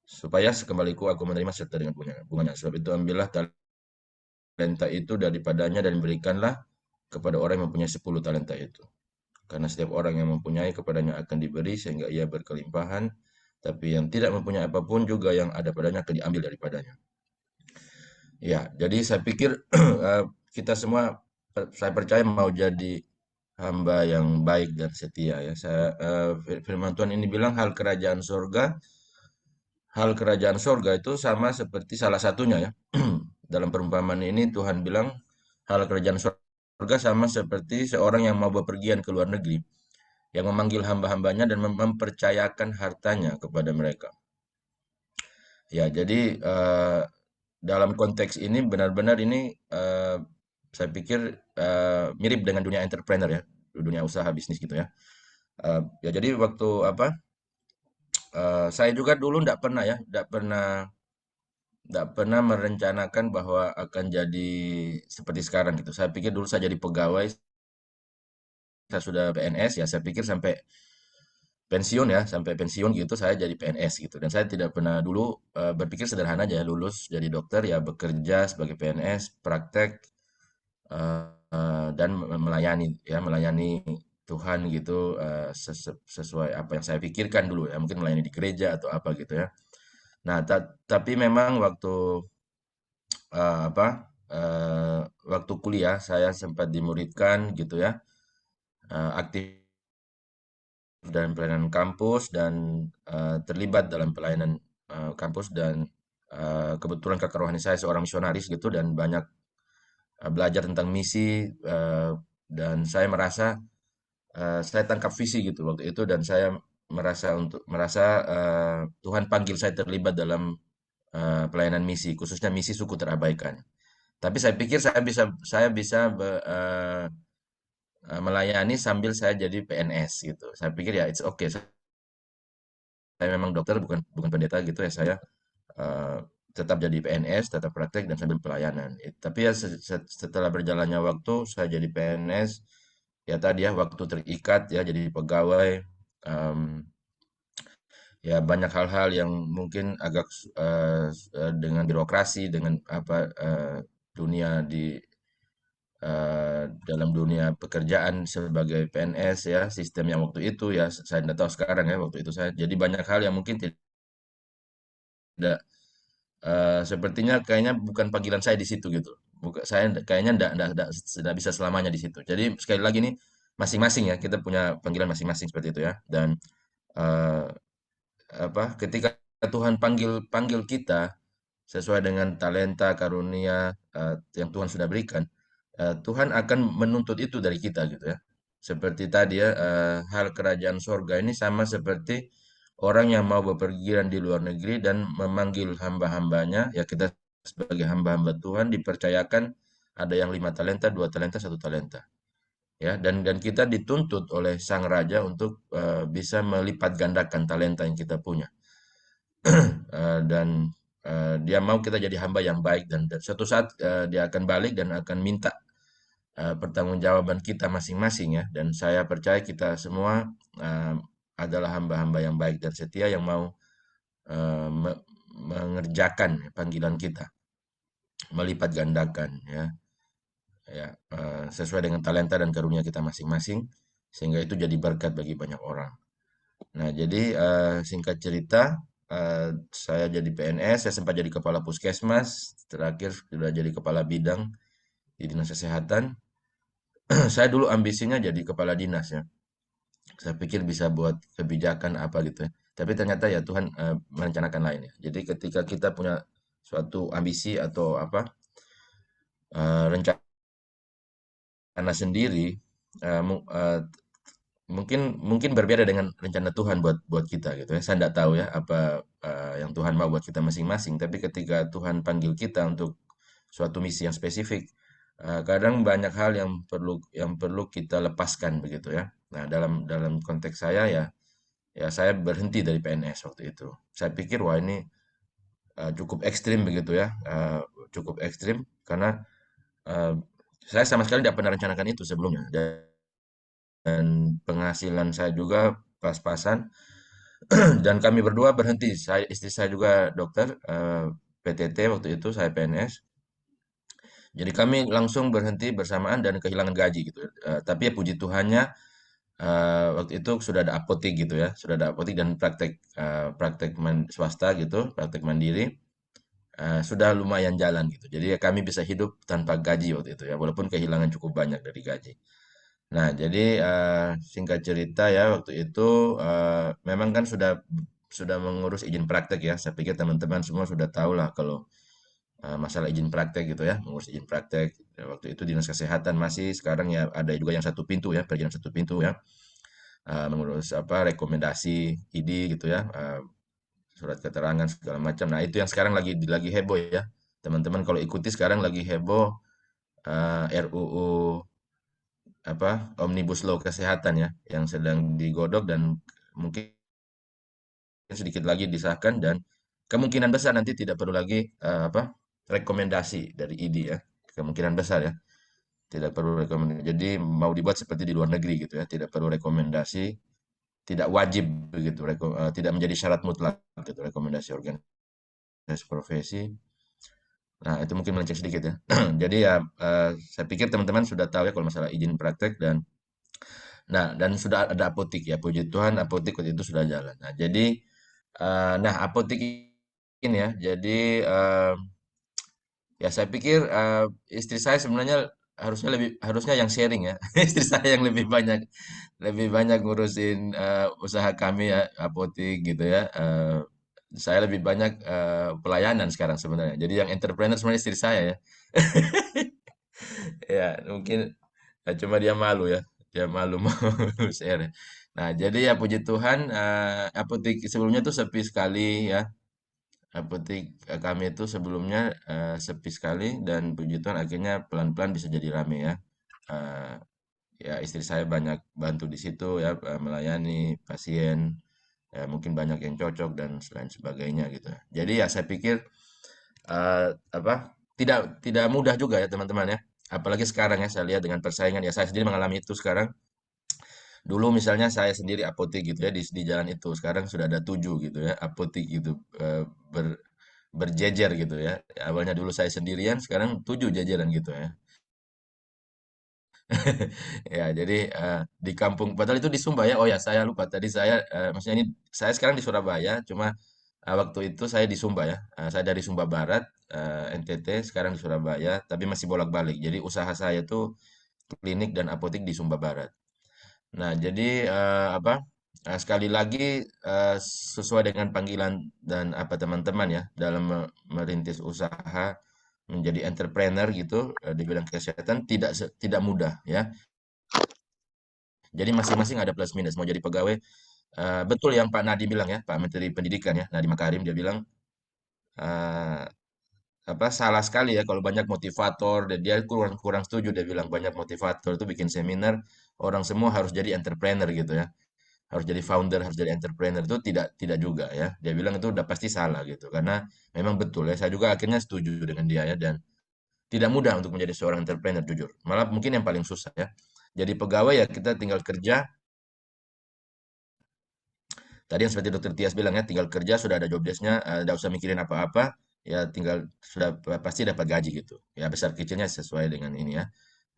supaya sekembaliku aku menerima serta dengan bunganya. Sebab itu ambillah talenta itu daripadanya dan berikanlah kepada orang yang mempunyai 10 talenta itu. Karena setiap orang yang mempunyai kepadanya akan diberi sehingga ia berkelimpahan, tapi yang tidak mempunyai apapun juga yang ada padanya akan diambil daripadanya. Ya, jadi saya pikir kita semua, saya percaya mau jadi hamba yang baik dan setia ya. Firman Tuhan ini bilang hal kerajaan sorga itu sama seperti salah satunya ya. Dalam perumpamaan ini Tuhan bilang hal kerajaan sorga sama seperti seorang yang mau bepergian ke luar negeri, yang memanggil hamba-hambanya dan mempercayakan hartanya kepada mereka. Ya, jadi dalam konteks ini benar-benar ini saya pikir mirip dengan dunia entrepreneur ya, dunia usaha bisnis gitu ya. Ya jadi waktu apa? Saya juga dulu tidak pernah merencanakan bahwa akan jadi seperti sekarang gitu. Saya pikir dulu saya jadi pegawai, saya sudah PNS ya. Saya pikir sampai pensiun gitu saya jadi PNS gitu. Dan saya tidak pernah dulu berpikir sederhana aja, lulus jadi dokter ya bekerja sebagai PNS, praktek dan melayani Tuhan gitu sesuai apa yang saya pikirkan dulu ya, mungkin melayani di gereja atau apa gitu ya. Nah, tapi memang eh, apa waktu kuliah saya sempat dimuridkan gitu ya, aktif dalam pelayanan kampus dan terlibat dalam pelayanan kampus dan kebetulan kakak rohani saya seorang misionaris gitu dan banyak belajar tentang misi dan saya merasa saya tangkap visi gitu waktu itu dan saya merasa Tuhan panggil saya terlibat dalam pelayanan misi khususnya misi suku terabaikan. Tapi saya pikir saya bisa melayani sambil saya jadi PNS gitu. Saya pikir ya it's okay. Saya memang dokter bukan bukan pendeta gitu ya. Saya eh, tetap jadi PNS, tetap praktek dan sambil pelayanan. Tapi ya setelah berjalannya waktu saya jadi PNS ya tadi ya waktu terikat ya jadi pegawai. em, Ya banyak hal-hal yang mungkin agak dengan birokrasi dengan apa dunia dalam dunia pekerjaan sebagai PNS ya sistem yang waktu itu ya saya tidak tahu sekarang ya waktu itu saya jadi banyak hal yang mungkin tidak sepertinya kayaknya bukan panggilan saya di situ gitu. Saya kayaknya tidak bisa selamanya di situ. Jadi sekali lagi nih masing-masing ya kita punya panggilan masing-masing seperti itu ya dan eh, ketika Tuhan panggil panggil kita sesuai dengan talenta karunia yang Tuhan sudah berikan, Tuhan akan menuntut itu dari kita gitu ya. Seperti tadi ya, hal kerajaan sorga ini sama seperti orang yang mau bepergian di luar negeri dan memanggil hamba-hambanya, ya kita sebagai hamba-hamba Tuhan dipercayakan ada yang 5 talenta, 2 talenta, 1 talenta. Ya, dan kita dituntut oleh Sang Raja untuk bisa melipat gandakan talenta yang kita punya. Dan dia mau kita jadi hamba yang baik dan suatu saat dia akan balik dan akan minta pertanggungjawaban kita masing-masing ya dan saya percaya kita semua uh, adalah hamba-hamba yang baik dan setia yang mau mengerjakan panggilan kita melipat gandakan sesuai dengan talenta dan karunia kita masing-masing sehingga itu jadi berkat bagi banyak orang. Nah, jadi singkat cerita, saya jadi PNS, saya sempat jadi kepala puskesmas, terakhir sudah jadi kepala bidang di Dinas Kesehatan. Saya dulu ambisinya jadi kepala dinas ya. Saya pikir bisa buat kebijakan apa gitu ya. Tapi ternyata ya Tuhan merencanakan lain ya. Jadi ketika kita punya suatu ambisi atau apa rencana sendiri, eh, mu- eh, mungkin mungkin berbeda dengan rencana Tuhan buat buat kita gitu ya. Saya tidak tahu ya apa yang Tuhan mau buat kita masing-masing. Tapi ketika Tuhan panggil kita untuk suatu misi yang spesifik, kadang banyak hal yang perlu kita lepaskan begitu ya. Nah dalam konteks saya ya saya berhenti dari PNS waktu itu. Saya pikir wah ini cukup ekstrim begitu ya, cukup ekstrim karena eh, saya sama sekali tidak pernah rencanakan itu sebelumnya, dan penghasilan saya juga pas-pasan. Dan kami berdua berhenti. Istri saya juga dokter, PTT waktu itu, saya PNS. Jadi kami langsung berhenti bersamaan dan kehilangan gaji gitu. Tapi ya puji Tuhannya, waktu itu sudah ada apotek gitu ya, sudah ada apotek dan praktek swasta gitu, praktek mandiri, sudah lumayan jalan gitu. Jadi ya kami bisa hidup tanpa gaji waktu itu ya, walaupun kehilangan cukup banyak dari gaji. Nah, jadi singkat cerita ya waktu itu memang kan sudah mengurus izin praktek ya. Saya pikir teman-teman semua sudah tahu lah kalau masalah izin praktek gitu ya, mengurus izin praktek. Ya, waktu itu dinas kesehatan masih, sekarang ya ada juga yang satu pintu ya, perizinan satu pintu ya, mengurus apa rekomendasi ID gitu ya, surat keterangan segala macam. Nah, itu yang sekarang lagi heboh ya. Teman-teman kalau ikuti sekarang lagi heboh RUU apa Omnibus Law kesehatan ya, yang sedang digodok dan mungkin sedikit lagi disahkan, dan kemungkinan besar nanti tidak perlu lagi apa rekomendasi dari ID ya, kemungkinan besar ya tidak perlu rekomendasi. Jadi mau dibuat seperti di luar negeri gitu ya, tidak perlu rekomendasi, tidak wajib begitu, tidak menjadi syarat mutlak gitu rekomendasi organisasi profesi. Nah, itu mungkin melenceng sedikit ya. Jadi ya saya pikir teman-teman sudah tahu ya kalau masalah izin praktek, dan sudah ada apotek ya, puji Tuhan apotek waktu itu sudah jalan. Nah, jadi nah apotek ini ya, jadi ya saya pikir istri saya sebenarnya harusnya yang sharing ya. Istri saya yang lebih banyak ngurusin usaha kami ya, apotek gitu ya. Saya lebih banyak pelayanan sekarang sebenarnya. Jadi yang entrepreneur sebenarnya istri saya ya. Ya, mungkin cuma dia malu ya. Dia malu mau share. Nah, jadi ya puji Tuhan, apotek sebelumnya tuh sepi sekali ya. Apotek kami itu sebelumnya sepi sekali, dan puji Tuhan akhirnya pelan-pelan bisa jadi rame ya. Eh, Ya istri saya banyak bantu di situ ya, melayani pasien, ya mungkin banyak yang cocok dan lain sebagainya gitu. Jadi ya saya pikir apa tidak tidak mudah juga ya teman-teman ya. Apalagi sekarang ya saya lihat dengan persaingan ya, saya sendiri mengalami itu sekarang. Dulu misalnya saya sendiri apotek gitu ya di jalan itu, sekarang sudah ada 7 gitu ya apotek gitu, berjejer gitu ya. Awalnya dulu saya sendirian, sekarang 7 jajaran gitu ya. Ya, jadi di kampung, padahal itu di Sumba ya. Oh ya, saya lupa tadi, maksudnya ini saya sekarang di Surabaya, cuma waktu itu saya di Sumba ya. Saya dari Sumba Barat, NTT, sekarang di Surabaya, tapi masih bolak-balik. Jadi usaha saya itu klinik dan apotek di Sumba Barat. Nah, jadi apa? Sekali lagi sesuai dengan panggilan dan apa teman-teman ya dalam merintis usaha menjadi entrepreneur gitu di bidang kesehatan tidak mudah ya. Jadi masing-masing ada plus minus. Mau jadi pegawai, betul yang Pak Nadiem bilang ya, Pak Menteri Pendidikan ya, Nadiem Makarim, dia bilang eh, apa salah sekali ya kalau banyak motivator, dan dia kurang kurang setuju. Dia bilang banyak motivator itu bikin seminar, orang semua harus jadi entrepreneur gitu ya, harus jadi founder, harus jadi entrepreneur, itu tidak tidak juga ya. Dia bilang itu udah pasti salah gitu, karena memang betul ya. Saya juga akhirnya setuju dengan dia ya, dan tidak mudah untuk menjadi seorang entrepreneur jujur. Malah mungkin yang paling susah ya. Jadi pegawai ya kita tinggal kerja. Tadi yang seperti Dokter Tias bilang ya, tinggal kerja sudah ada job desk-nya, tidak usah mikirin apa-apa, ya tinggal sudah pasti dapat gaji gitu. Ya besar kecilnya sesuai dengan ini ya,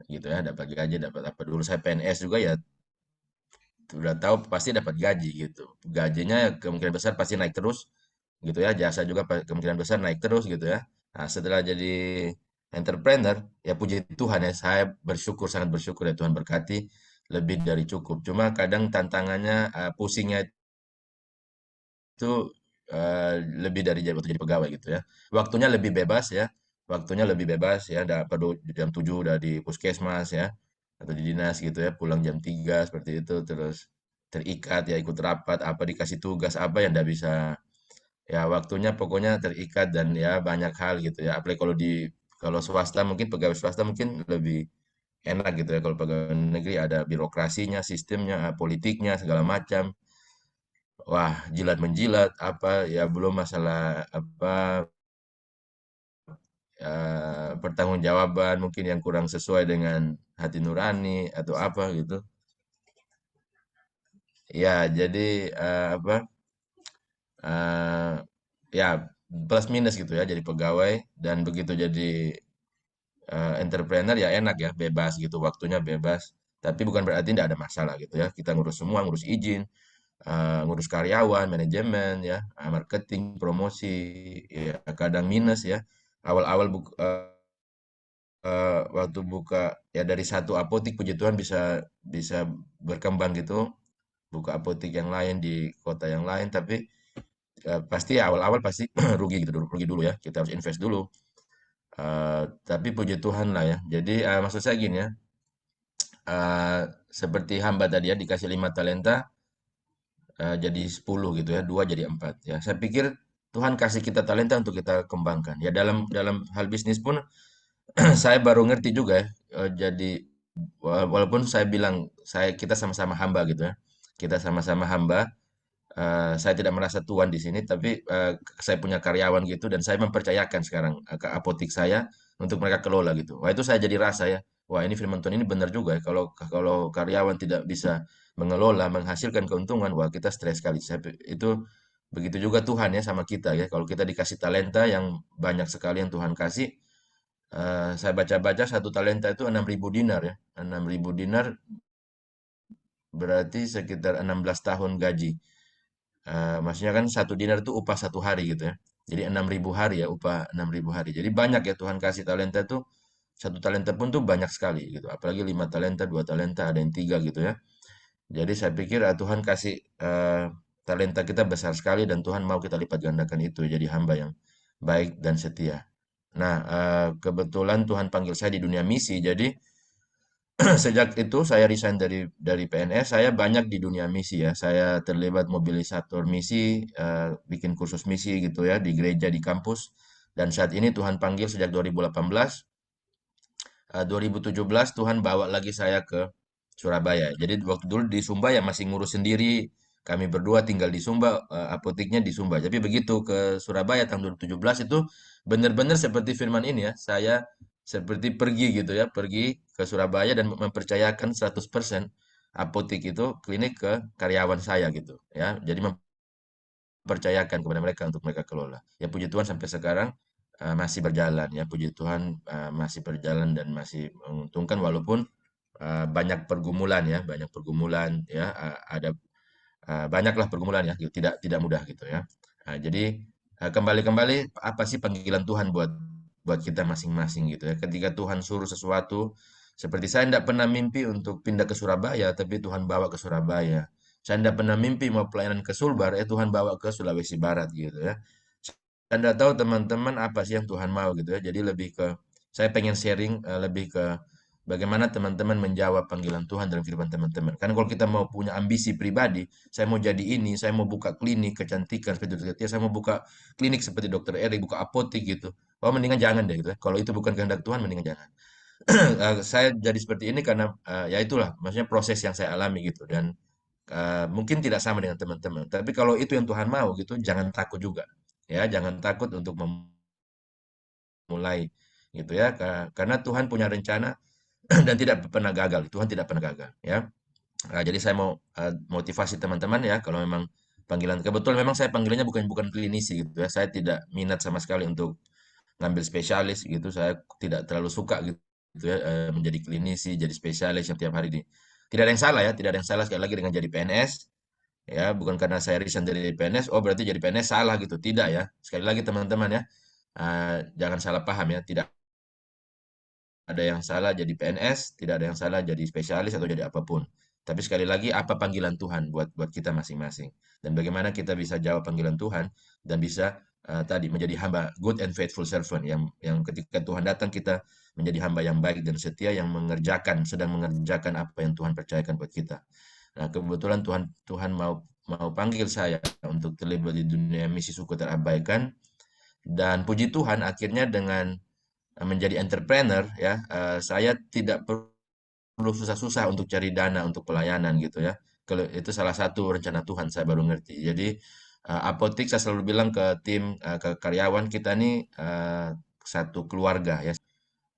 gitu ya, dapat gaji, dapat apa. Dulu saya PNS juga ya, sudah tahu pasti dapat gaji gitu. Gajinya ya kemungkinan besar pasti naik terus gitu ya. Jasa juga kemungkinan besar naik terus gitu ya. Nah, setelah jadi entrepreneur, ya puji Tuhan ya, saya bersyukur, sangat bersyukur ya, Tuhan berkati lebih dari cukup. Cuma kadang tantangannya, pusingnya itu lebih dari waktu jadi pegawai gitu ya. Waktunya lebih bebas ya, waktunya lebih bebas ya, nggak perlu jam 7 udah di puskesmas ya, atau di dinas gitu ya, pulang jam 3 seperti itu, terus terikat ya, ikut rapat, apa dikasih tugas apa yang nggak bisa, ya waktunya pokoknya terikat, dan ya banyak hal gitu ya. Apalagi kalau swasta, mungkin pegawai swasta mungkin lebih enak gitu ya, kalau pegawai negeri ada birokrasinya, sistemnya, politiknya segala macam. wah jilat menjilat apa ya, belum masalah apa pertanggungjawaban mungkin yang kurang sesuai dengan hati nurani atau apa gitu. Ya, jadi apa ya plus minus gitu ya jadi pegawai, dan begitu jadi entrepreneur ya enak ya, bebas gitu, waktunya bebas. Tapi bukan berarti tidak ada masalah gitu ya. Kita ngurus semua, ngurus izin, ngurus karyawan, manajemen ya, marketing, promosi, ya kadang minus ya. Awal-awal waktu buka ya dari satu apotik, puji Tuhan bisa bisa berkembang gitu, buka apotik yang lain di kota yang lain, tapi pasti ya awal-awal pasti rugi gitu, rugi dulu ya. Kita harus invest dulu. Tapi puji Tuhan lah ya. Jadi maksud saya gini ya, seperti hamba tadi ya dikasih 5 talenta, jadi 10 gitu ya, 2 jadi 4 ya. Saya pikir Tuhan kasih kita talenta untuk kita kembangkan. Ya dalam dalam hal bisnis pun saya baru ngerti juga ya, jadi walaupun saya bilang kita sama-sama hamba gitu ya. Kita sama-sama hamba, saya tidak merasa tuan di sini, tapi saya punya karyawan gitu dan saya mempercayakan sekarang ke apotik saya untuk mereka kelola gitu. Wah itu saya jadi rasa ya, wah ini firman Tuhan ini benar juga ya. Kalau kalau karyawan tidak bisa mengelola, menghasilkan keuntungan, wah kita stres sekali. Itu begitu juga Tuhan ya sama kita ya. Kalau kita dikasih talenta yang banyak sekali yang Tuhan kasih, saya baca-baca satu talenta itu 6.000 dinar ya. 6.000 dinar berarti sekitar 16 tahun gaji. Maksudnya kan satu dinar itu upah satu hari gitu ya. Jadi 6.000 hari ya, upah 6.000 hari. Jadi banyak ya Tuhan kasih talenta tuh, satu talenta pun tuh banyak sekali gitu. Apalagi 5 talenta, 2 talenta, ada yang 3 gitu ya. Jadi saya pikir Tuhan kasih talenta kita besar sekali dan Tuhan mau kita lipat gandakan itu jadi hamba yang baik dan setia. Nah, kebetulan Tuhan panggil saya di dunia misi, jadi sejak itu saya resign dari PNS, saya banyak di dunia misi ya. Saya terlibat mobilisator misi, bikin kursus misi gitu ya di gereja, di kampus. Dan saat ini Tuhan panggil sejak 2018, 2017 Tuhan bawa lagi saya ke Surabaya. Jadi waktu dulu di Sumba ya masih ngurus sendiri. Kami berdua tinggal di Sumba, apoteknya di Sumba. Tapi begitu ke Surabaya tahun 2017 itu benar-benar seperti firman ini ya. Saya seperti pergi gitu ya, pergi ke Surabaya dan mempercayakan 100% apotek itu klinik ke karyawan saya gitu ya. Jadi mempercayakan kepada mereka untuk mereka kelola. Ya puji Tuhan sampai sekarang masih berjalan ya, puji Tuhan masih berjalan dan masih menguntungkan walaupun banyak pergumulan ya, banyak pergumulan ya, ada banyaklah pergumulan ya, gitu, tidak tidak mudah gitu ya. Jadi kembali-kembali apa sih panggilan Tuhan buat buat kita masing-masing gitu ya. Ketika Tuhan suruh sesuatu, seperti saya tidak pernah mimpi untuk pindah ke Surabaya, tapi Tuhan bawa ke Surabaya. Saya tidak pernah mimpi mau pelayanan ke Sulbar, Tuhan bawa ke Sulawesi Barat gitu ya. Saya tidak tahu teman-teman apa sih yang Tuhan mau gitu ya. Jadi lebih ke saya pengen sharing lebih ke bagaimana teman-teman menjawab panggilan Tuhan dalam kehidupan teman-teman. Karena kalau kita mau punya ambisi pribadi, saya mau jadi ini, saya mau buka klinik kecantikan seperti dokter Tia, saya mau buka klinik seperti dokter Erik, buka apotek gitu. Oh, mendingan jangan deh gitu ya. Kalau itu bukan kehendak Tuhan, mendingan jangan. Saya jadi seperti ini karena ya itulah, maksudnya proses yang saya alami gitu dan mungkin tidak sama dengan teman-teman. Tapi kalau itu yang Tuhan mau gitu, jangan takut juga. Ya, jangan takut untuk memulai gitu ya. Karena Tuhan punya rencana dan tidak pernah gagal. Tuhan tidak pernah gagal ya. Jadi saya mau motivasi teman-teman ya kalau memang panggilan kebetulan memang saya panggilannya bukan bukan klinisi gitu ya. Saya tidak minat sama sekali untuk ngambil spesialis gitu. Saya tidak terlalu suka gitu ya menjadi klinisi, jadi spesialis yang tiap hari di. Tidak ada yang salah ya, tidak ada yang salah sekali lagi dengan jadi PNS ya. Bukan karena saya resign dari PNS, oh berarti jadi PNS salah gitu. Tidak ya. Sekali lagi teman-teman ya, jangan salah paham ya. Tidak ada yang salah jadi PNS, tidak ada yang salah jadi spesialis atau jadi apapun. Tapi sekali lagi, apa panggilan Tuhan buat buat kita masing-masing, dan bagaimana kita bisa jawab panggilan Tuhan dan bisa tadi menjadi hamba good and faithful servant yang ketika Tuhan datang kita menjadi hamba yang baik dan setia yang sedang mengerjakan apa yang Tuhan percayakan buat kita. Nah, kebetulan Tuhan Tuhan mau mau panggil saya untuk terlibat di dunia misi suku terabaikan, dan puji Tuhan akhirnya dengan menjadi entrepreneur ya, saya tidak perlu susah-susah untuk cari dana untuk pelayanan gitu ya. itu salah satu rencana Tuhan, saya baru ngerti. Jadi apotik saya selalu bilang ke tim, ke karyawan kita nih satu keluarga ya.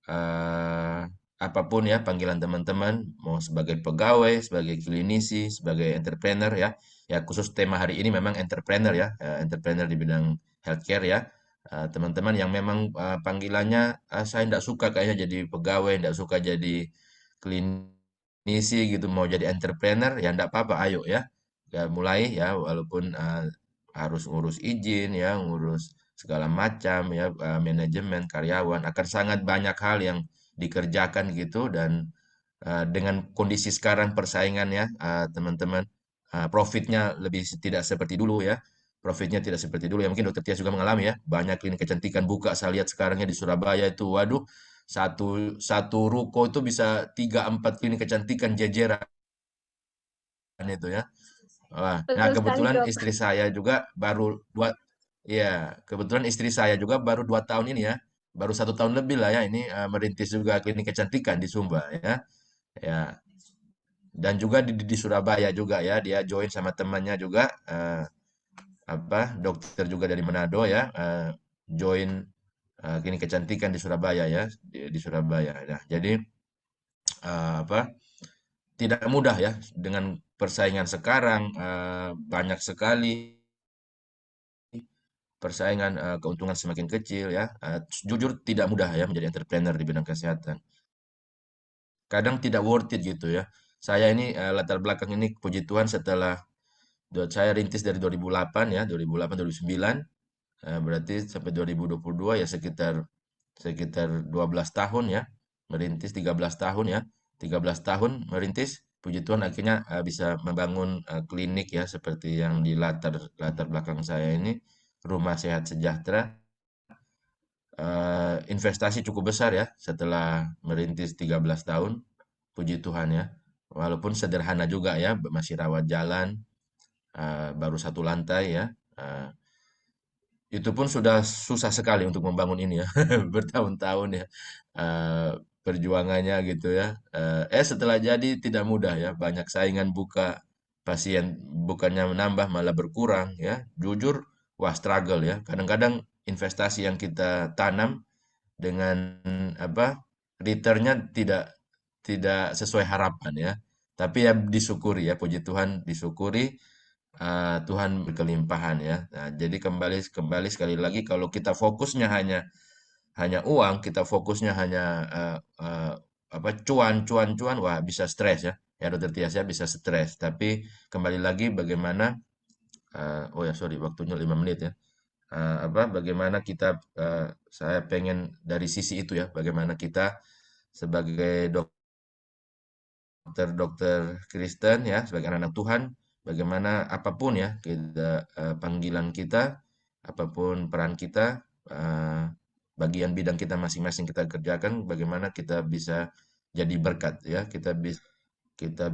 eh, Apapun ya panggilan teman-teman, mau sebagai pegawai, sebagai klinisi, sebagai entrepreneur ya. Ya khusus tema hari ini memang entrepreneur ya, entrepreneur di bidang healthcare ya. Teman-teman yang memang panggilannya saya tidak suka kayaknya jadi pegawai, tidak suka jadi klinisi gitu, mau jadi entrepreneur ya tidak apa-apa, ayo ya. Ya mulai ya walaupun harus ngurus izin ya, ngurus segala macam ya, manajemen, karyawan, akan sangat banyak hal yang dikerjakan gitu dan dengan kondisi sekarang persaingan ya teman-teman, profitnya lebih tidak seperti dulu ya, profitnya tidak seperti dulu ya, mungkin Dokter Tias juga mengalami ya, banyak klinik kecantikan buka, saya lihat sekarangnya di Surabaya itu, waduh, satu satu ruko itu bisa 3-4 klinik kecantikan jejeran itu ya. Wah, nah Betul sekali, kebetulan Dok. istri saya juga baru dua, ya kebetulan istri saya juga baru 2 tahun ini ya, baru 1 tahun lebih lah ya ini merintis juga klinik kecantikan di Sumba ya, ya dan juga di Surabaya juga ya, dia join sama temannya juga apa dokter juga dari Manado ya, join klinik kecantikan di Surabaya ya, di Surabaya. Nah, jadi apa tidak mudah ya dengan persaingan sekarang, banyak sekali persaingan, keuntungan semakin kecil ya, jujur tidak mudah ya menjadi entrepreneur di bidang kesehatan. Kadang tidak worth it gitu ya. Saya ini latar belakang ini puji Tuhan setelah saya rintis dari 2008 ya, 2008 2009, berarti sampai 2022 ya sekitar sekitar 12 tahun ya, merintis 13 tahun ya, 13 tahun merintis. Puji Tuhan akhirnya bisa membangun klinik ya seperti yang di latar latar belakang saya ini, Rumah Sehat Sejahtera. Investasi cukup besar ya setelah merintis 13 tahun, puji Tuhan ya. Walaupun sederhana juga ya, masih rawat jalan, baru 1 lantai ya. Itu pun sudah susah sekali untuk membangun ini ya, bertahun-tahun ya, perjuangannya gitu ya. Setelah jadi tidak mudah ya, banyak saingan buka, pasien bukannya menambah malah berkurang ya. Jujur, wah struggle ya. Kadang-kadang investasi yang kita tanam dengan apa returnnya tidak tidak sesuai harapan ya. Tapi ya disyukuri ya, puji Tuhan disyukuri, Tuhan berkelimpahan ya. Nah, jadi kembali kembali sekali lagi kalau kita fokusnya hanya hanya uang, kita fokusnya hanya apa cuan cuan cuan, wah bisa stres ya. Ya Dokter Tias ya bisa stres. Tapi kembali lagi bagaimana oh ya sorry waktunya 5 menit ya. Apa bagaimana kita saya pengen dari sisi itu ya, bagaimana kita sebagai dokter-dokter Kristen ya, sebagai anak-anak Tuhan, bagaimana apapun ya kita panggilan kita, apapun peran kita, bagian bidang kita masing-masing kita kerjakan, bagaimana kita bisa jadi berkat ya, kita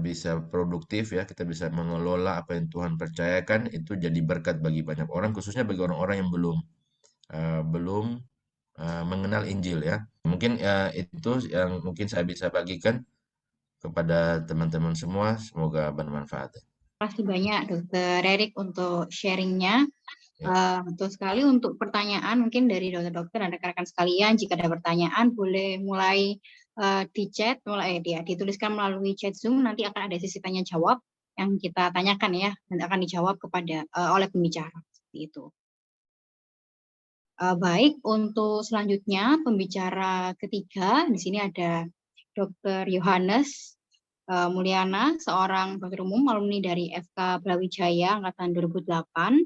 bisa produktif ya, kita bisa mengelola apa yang Tuhan percayakan itu jadi berkat bagi banyak orang, khususnya bagi orang-orang yang belum mengenal Injil ya. Mungkin itu yang mungkin saya bisa bagikan kepada teman-teman semua. Semoga bermanfaat. Terima kasih banyak Dokter Erik untuk sharingnya. Ya. Betul sekali. Untuk pertanyaan mungkin dari dokter-dokter dan rekan-rekan sekalian, jika ada pertanyaan boleh mulai di chat, dituliskan melalui chat Zoom. Nanti akan ada sesi tanya jawab yang kita tanyakan ya, dan akan dijawab kepada oleh pembicara seperti itu. Baik, untuk selanjutnya pembicara ketiga di sini ada Dr. Yohanes Mulyana, seorang dokter umum alumni dari FK Brawijaya angkatan 2008.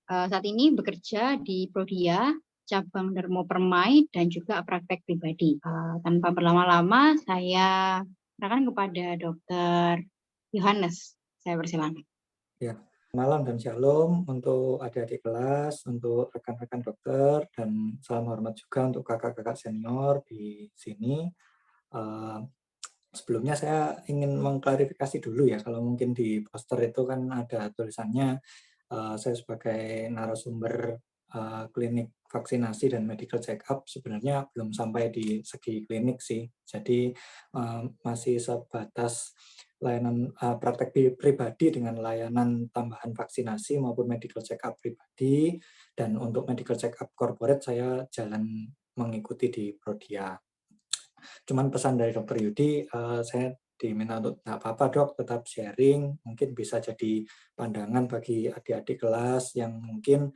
Saat ini bekerja di Prodia, cabang Dermo Permai, dan juga praktek pribadi. Tanpa berlama-lama, saya serahkan kepada Dr. Yohanes. Saya persilakan. Ya, malam dan shalom untuk adik-adik kelas, untuk rekan-rekan dokter, dan salam hormat juga untuk kakak-kakak senior di sini. Sebelumnya saya ingin mengklarifikasi dulu ya, kalau mungkin di poster itu kan ada tulisannya saya sebagai narasumber klinik vaksinasi dan medical check-up, sebenarnya belum sampai di segi klinik sih. Jadi masih sebatas layanan praktek pribadi dengan layanan tambahan vaksinasi maupun medical check up pribadi, dan untuk medical check up corporate saya jalan mengikuti di Prodia. Cuman pesan dari Dr. Yudi, saya diminta untuk nggak apa-apa dok, tetap sharing, mungkin bisa jadi pandangan bagi adik-adik kelas yang mungkin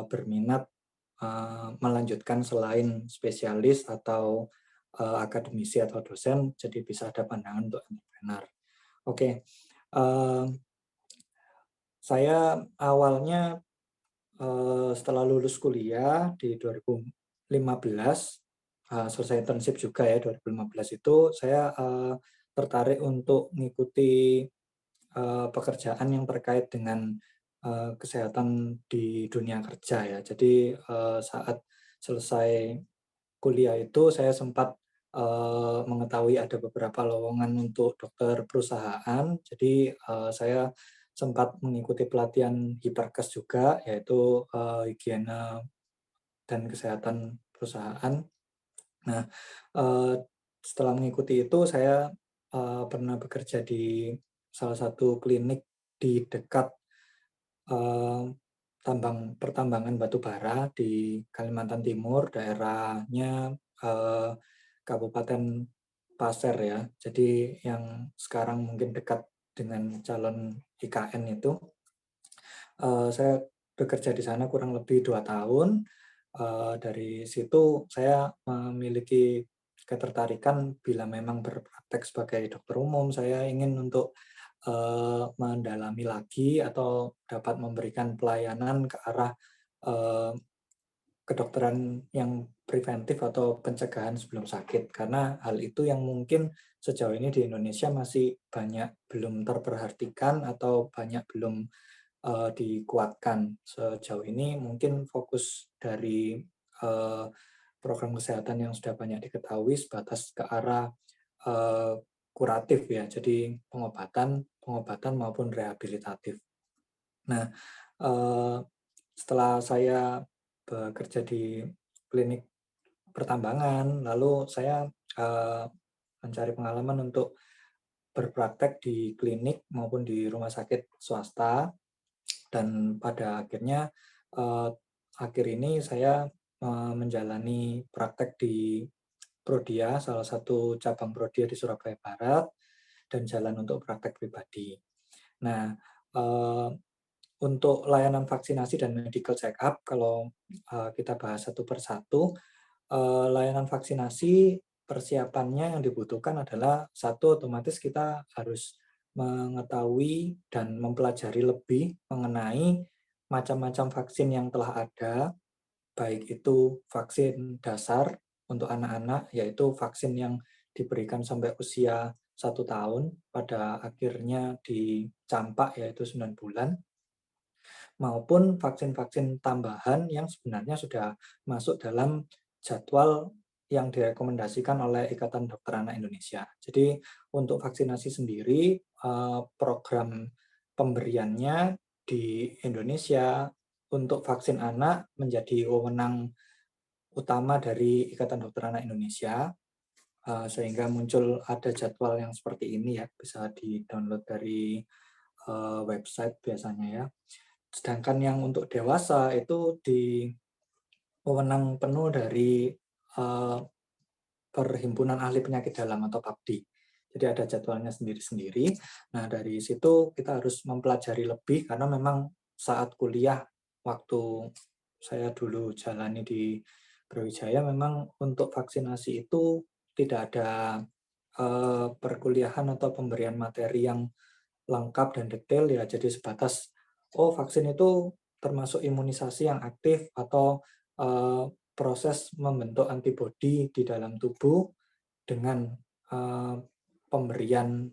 berminat melanjutkan selain spesialis atau akademisi atau dosen, jadi bisa ada pandangan untuk entrepreneur. Oke, saya awalnya setelah lulus kuliah di 2015, selesai internship juga ya 2015 itu, saya tertarik untuk mengikuti pekerjaan yang terkait dengan kesehatan di dunia kerja ya. Jadi saat selesai kuliah itu saya sempat mengetahui ada beberapa lowongan untuk dokter perusahaan. Jadi saya sempat mengikuti pelatihan Hiperkes juga, yaitu higiena dan kesehatan perusahaan. Nah, setelah mengikuti itu saya pernah bekerja di salah satu klinik di dekat pertambangan batu bara di Kalimantan Timur, daerahnya Kabupaten Pasir ya. Jadi yang sekarang mungkin dekat dengan calon IKN itu. Saya bekerja di sana kurang lebih 2 tahun. Dari situ saya memiliki ketertarikan bila memang berpraktek sebagai dokter umum, saya ingin untuk mendalami lagi atau dapat memberikan pelayanan ke arah kedokteran yang preventif atau pencegahan sebelum sakit, karena hal itu yang mungkin sejauh ini di Indonesia masih banyak belum terperhatikan atau banyak belum dikuatkan. Sejauh ini mungkin fokus dari program kesehatan yang sudah banyak diketahui sebatas ke arah kuratif ya, jadi pengobatan maupun rehabilitatif. Nah, setelah saya bekerja di klinik pertambangan, lalu saya mencari pengalaman untuk berpraktek di klinik maupun di rumah sakit swasta, dan pada akhirnya akhir ini saya menjalani praktek di Prodia, salah satu cabang Prodia di Surabaya Barat, dan jalan untuk praktek pribadi. Nah, untuk layanan vaksinasi dan medical check up, kalau kita bahas satu persatu, layanan vaksinasi persiapannya yang dibutuhkan adalah satu, otomatis kita harus mengetahui dan mempelajari lebih mengenai macam-macam vaksin yang telah ada, baik itu vaksin dasar untuk anak-anak, yaitu vaksin yang diberikan sampai usia 1 tahun, pada akhirnya dicampak yaitu 9 bulan, maupun vaksin-vaksin tambahan yang sebenarnya sudah masuk dalam jadwal yang direkomendasikan oleh Ikatan Dokter Anak Indonesia. Jadi untuk vaksinasi sendiri, program pemberiannya di Indonesia untuk vaksin anak menjadi wewenang utama dari Ikatan Dokter Anak Indonesia, sehingga muncul ada jadwal yang seperti ini ya, bisa di-download dari website biasanya ya. Sedangkan yang untuk dewasa itu di wewenang penuh dari Perhimpunan Ahli Penyakit Dalam atau PAPDI. Jadi ada jadwalnya sendiri-sendiri. Nah, dari situ kita harus mempelajari lebih, karena memang saat kuliah, waktu saya dulu jalani di Brawijaya, memang untuk vaksinasi itu tidak ada perkuliahan atau pemberian materi yang lengkap dan detail ya. Jadi sebatas, oh vaksin itu termasuk imunisasi yang aktif atau proses membentuk antibodi di dalam tubuh dengan pemberian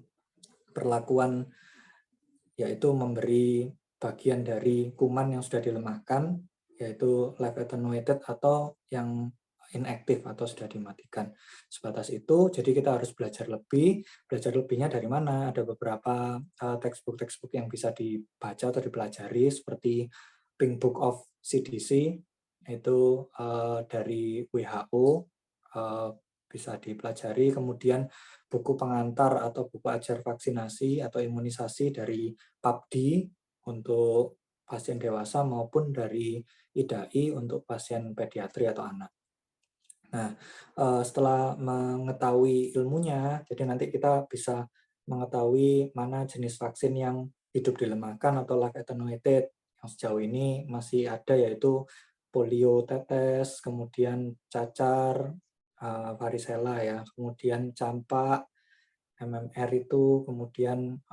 perlakuan, yaitu memberi bagian dari kuman yang sudah dilemahkan, yaitu live attenuated atau yang inaktif atau sudah dimatikan. Sebatas itu, jadi kita harus belajar lebih. Belajar lebihnya dari mana? Ada beberapa textbook yang bisa dibaca atau dipelajari, seperti Pink Book of CDC, itu dari WHO, bisa dipelajari. Kemudian buku pengantar atau buku ajar vaksinasi atau imunisasi dari PAPDI untuk pasien dewasa maupun dari IDAI untuk pasien pediatri atau anak. Nah, setelah mengetahui ilmunya, jadi nanti kita bisa mengetahui mana jenis vaksin yang hidup dilemahkan atau live attenuated. Yang sejauh ini masih ada, yaitu polio tetes, kemudian cacar, varicella ya, kemudian campak, MMR itu, kemudian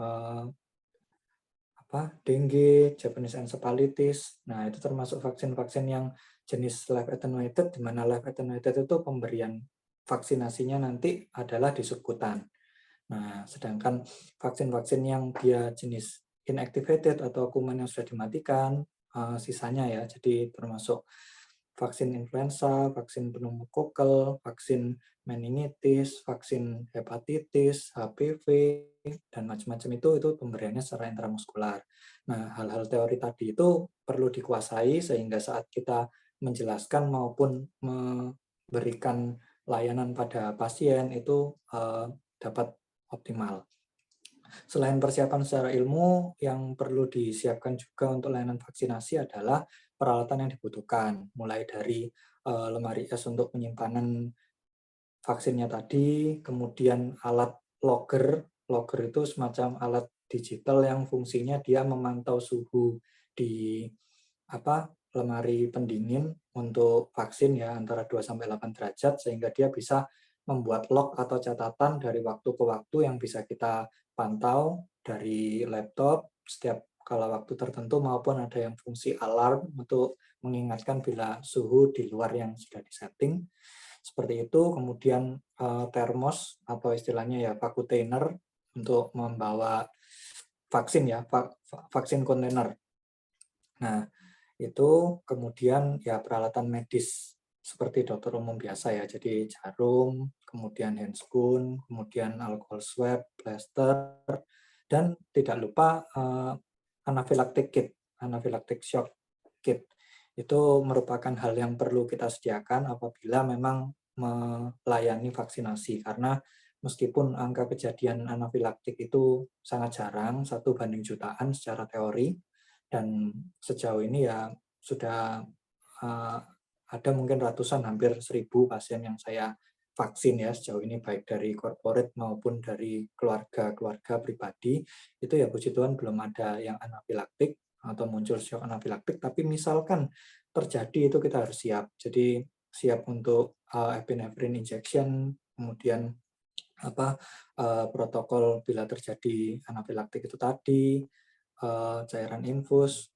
dengue, Japanese encephalitis. Nah, itu termasuk vaksin-vaksin yang jenis live attenuated, di mana live attenuated itu pemberian vaksinasinya nanti adalah di subkutan. Nah, sedangkan vaksin-vaksin yang dia jenis inactivated atau kuman yang sudah dimatikan, sisanya ya, jadi termasuk vaksin influenza, vaksin pneumokokal, vaksin meningitis, vaksin hepatitis, HPV, dan macam-macam itu pemberiannya secara intramuskular. Nah, hal-hal teori tadi itu perlu dikuasai sehingga saat kita menjelaskan maupun memberikan layanan pada pasien itu dapat optimal. Selain persiapan secara ilmu, yang perlu disiapkan juga untuk layanan vaksinasi adalah peralatan yang dibutuhkan, mulai dari lemari es untuk penyimpanan vaksinnya tadi, kemudian alat logger. Logger itu semacam alat digital yang fungsinya dia memantau suhu di lemari pendingin untuk vaksin ya, antara 2-8 derajat, sehingga dia bisa membuat log atau catatan dari waktu ke waktu yang bisa kita pantau dari laptop setiap kala waktu tertentu, maupun ada yang fungsi alarm untuk mengingatkan bila suhu di luar yang sudah disetting. Seperti itu. Kemudian termos atau istilahnya ya vakuteiner untuk membawa vaksin ya, vaksin kontainer. Nah, itu kemudian ya peralatan medis seperti dokter umum biasa ya, jadi jarum, kemudian handscoon, kemudian alcohol swab, plaster, dan tidak lupa anaphylactic kit, anaphylactic shock kit. Itu merupakan hal yang perlu kita sediakan apabila memang melayani vaksinasi, karena meskipun angka kejadian anafilaktik itu sangat jarang, 1 banding jutaan secara teori, dan sejauh ini ya sudah ada mungkin ratusan, hampir 1.000 pasien yang saya vaksin ya sejauh ini, baik dari corporate maupun dari keluarga pribadi. Itu ya puji Tuhan belum ada yang anafilaktik atau muncul shock anafilaktik, tapi misalkan terjadi itu kita harus siap. Jadi siap untuk epinephrine injection, kemudian protokol bila terjadi anafilaktik itu tadi, cairan infus,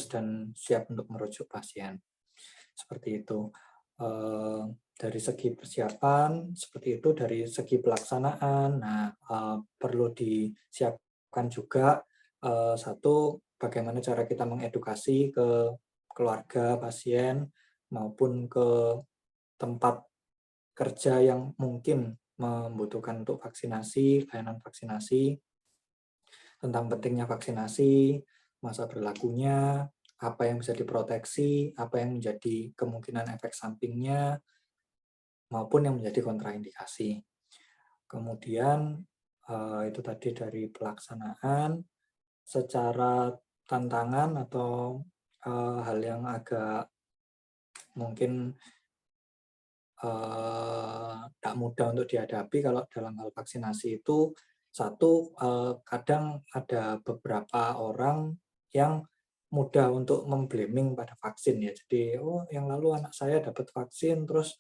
dan siap untuk merujuk pasien. Seperti itu. Dari segi persiapan seperti itu, dari segi pelaksanaan, nah perlu disiapkan juga satu, bagaimana cara kita mengedukasi ke keluarga pasien maupun ke tempat kerja yang mungkin membutuhkan untuk vaksinasi, layanan vaksinasi, tentang pentingnya vaksinasi, masa berlakunya, apa yang bisa diproteksi, apa yang menjadi kemungkinan efek sampingnya, maupun yang menjadi kontraindikasi. Kemudian itu tadi dari pelaksanaan. Secara tantangan atau hal yang agak mungkin tak mudah untuk dihadapi kalau dalam hal vaksinasi itu, satu, kadang ada beberapa orang yang mudah untuk memblaming pada vaksin ya. Jadi, yang lalu anak saya dapat vaksin, terus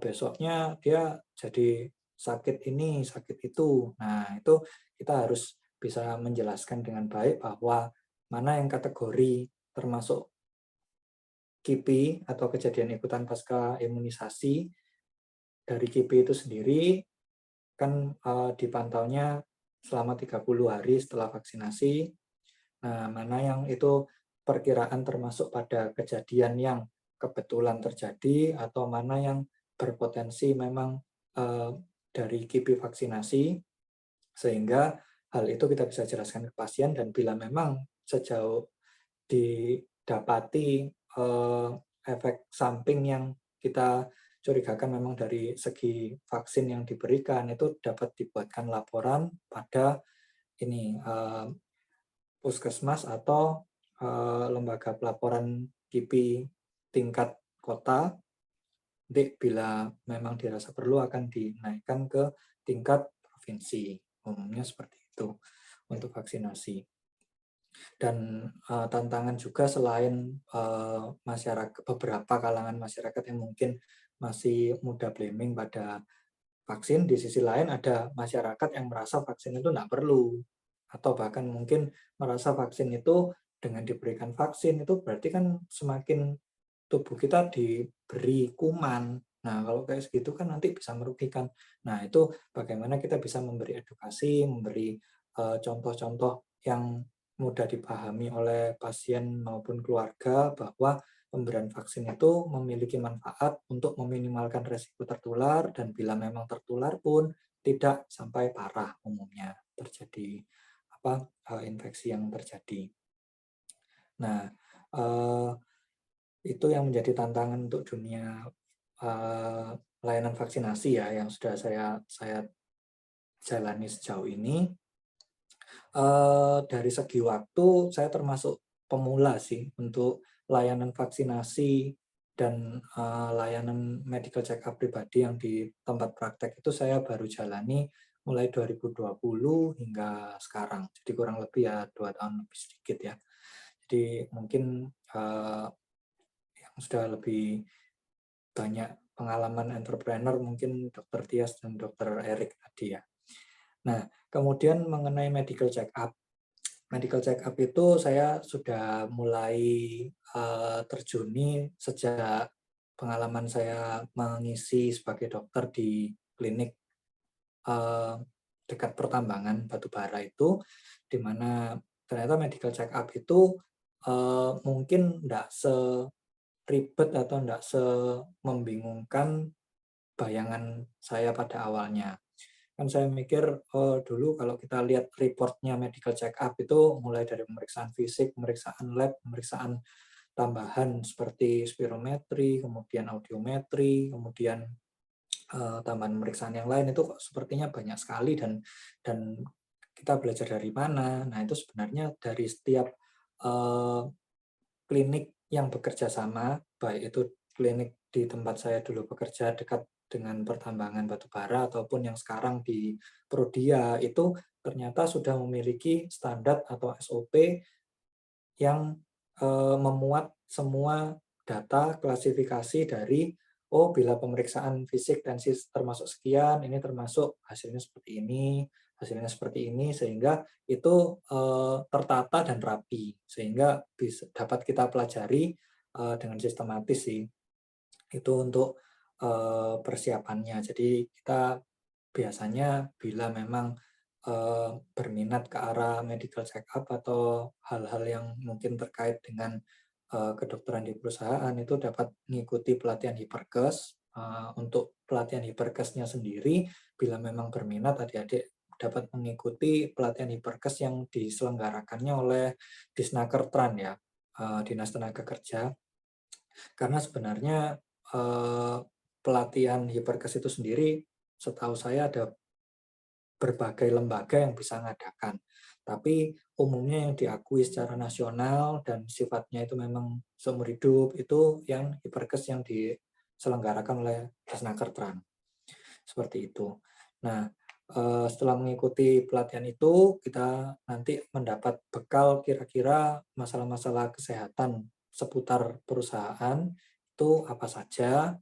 besoknya dia jadi sakit ini, sakit itu. Nah, itu kita harus bisa menjelaskan dengan baik bahwa mana yang kategori termasuk KIPI atau kejadian ikutan pasca imunisasi. Dari KIPI itu sendiri kan dipantaunya selama 30 hari setelah vaksinasi. Nah, mana yang itu perkiraan termasuk pada kejadian yang kebetulan terjadi, atau mana yang berpotensi memang dari KIPI vaksinasi, sehingga hal itu kita bisa jelaskan ke pasien, dan bila memang sejauh didapati efek samping yang kita curigakan memang dari segi vaksin yang diberikan itu dapat dibuatkan laporan pada ini puskesmas atau lembaga pelaporan KIPI tingkat kota. Nanti bila memang dirasa perlu akan dinaikkan ke tingkat provinsi. Umumnya seperti itu untuk vaksinasi. Dan tantangan juga selain masyarakat, beberapa kalangan masyarakat yang mungkin masih mudah blaming pada vaksin, di sisi lain ada masyarakat yang merasa vaksin itu tidak perlu, atau bahkan mungkin merasa vaksin itu dengan diberikan vaksin itu berarti kan semakin tubuh kita diberi kuman. Nah, kalau kayak segitu kan nanti bisa merugikan. Nah, itu bagaimana kita bisa memberi edukasi, memberi contoh-contoh yang mudah dipahami oleh pasien maupun keluarga bahwa pemberian vaksin itu memiliki manfaat untuk meminimalkan resiko tertular, dan bila memang tertular pun tidak sampai parah umumnya terjadi infeksi yang terjadi. Nah, itu yang menjadi tantangan untuk dunia layanan vaksinasi ya, yang sudah saya jalani sejauh ini. Dari segi waktu saya termasuk pemula sih untuk layanan vaksinasi dan layanan medical check up pribadi yang di tempat praktek itu saya baru jalani mulai 2020 hingga sekarang. Jadi kurang lebih ya 2 tahun lebih sedikit ya. Jadi mungkin yang sudah lebih banyak pengalaman entrepreneur mungkin Dr. Tias dan Dr. Erik tadi ya. Nah, kemudian mengenai medical check up. Medical check up itu saya sudah mulai terjuni sejak pengalaman saya mengisi sebagai dokter di klinik dekat pertambangan batubara itu, di mana ternyata medical check up itu mungkin tidak seribet atau tidak semembingungkan bayangan saya pada awalnya. Kan saya mikir dulu kalau kita lihat reportnya medical check up itu mulai dari pemeriksaan fisik, pemeriksaan lab, pemeriksaan tambahan seperti spirometri, kemudian audiometri, kemudian tambahan pemeriksaan yang lain itu kok sepertinya banyak sekali, dan kita belajar dari mana. Nah, itu sebenarnya dari setiap klinik yang bekerja sama, baik itu klinik di tempat saya dulu bekerja dekat dengan pertambangan batubara ataupun yang sekarang di Prodia, itu ternyata sudah memiliki standar atau SOP yang memuat semua data klasifikasi dari bila pemeriksaan fisik dan termasuk sekian, ini termasuk hasilnya seperti ini, hasilnya seperti ini, sehingga itu tertata dan rapi, sehingga bisa dapat kita pelajari dengan sistematis sih. Itu untuk persiapannya. Jadi kita biasanya bila memang berminat ke arah medical check up atau hal-hal yang mungkin terkait dengan kedokteran di perusahaan, itu dapat mengikuti pelatihan hiperkes. Untuk pelatihan hiperkesnya sendiri, bila memang berminat, adik-adik dapat mengikuti pelatihan hiperkes yang diselenggarakannya oleh Disnakertran ya, Dinas Tenaga Kerja. Karena sebenarnya pelatihan hiperkes itu sendiri, setahu saya ada berbagai lembaga yang bisa mengadakan. Tapi umumnya yang diakui secara nasional dan sifatnya itu memang seumur hidup itu yang hiperkes yang diselenggarakan oleh Disnakertran. Seperti itu. Nah, setelah mengikuti pelatihan itu, kita nanti mendapat bekal kira-kira masalah-masalah kesehatan seputar perusahaan itu apa saja.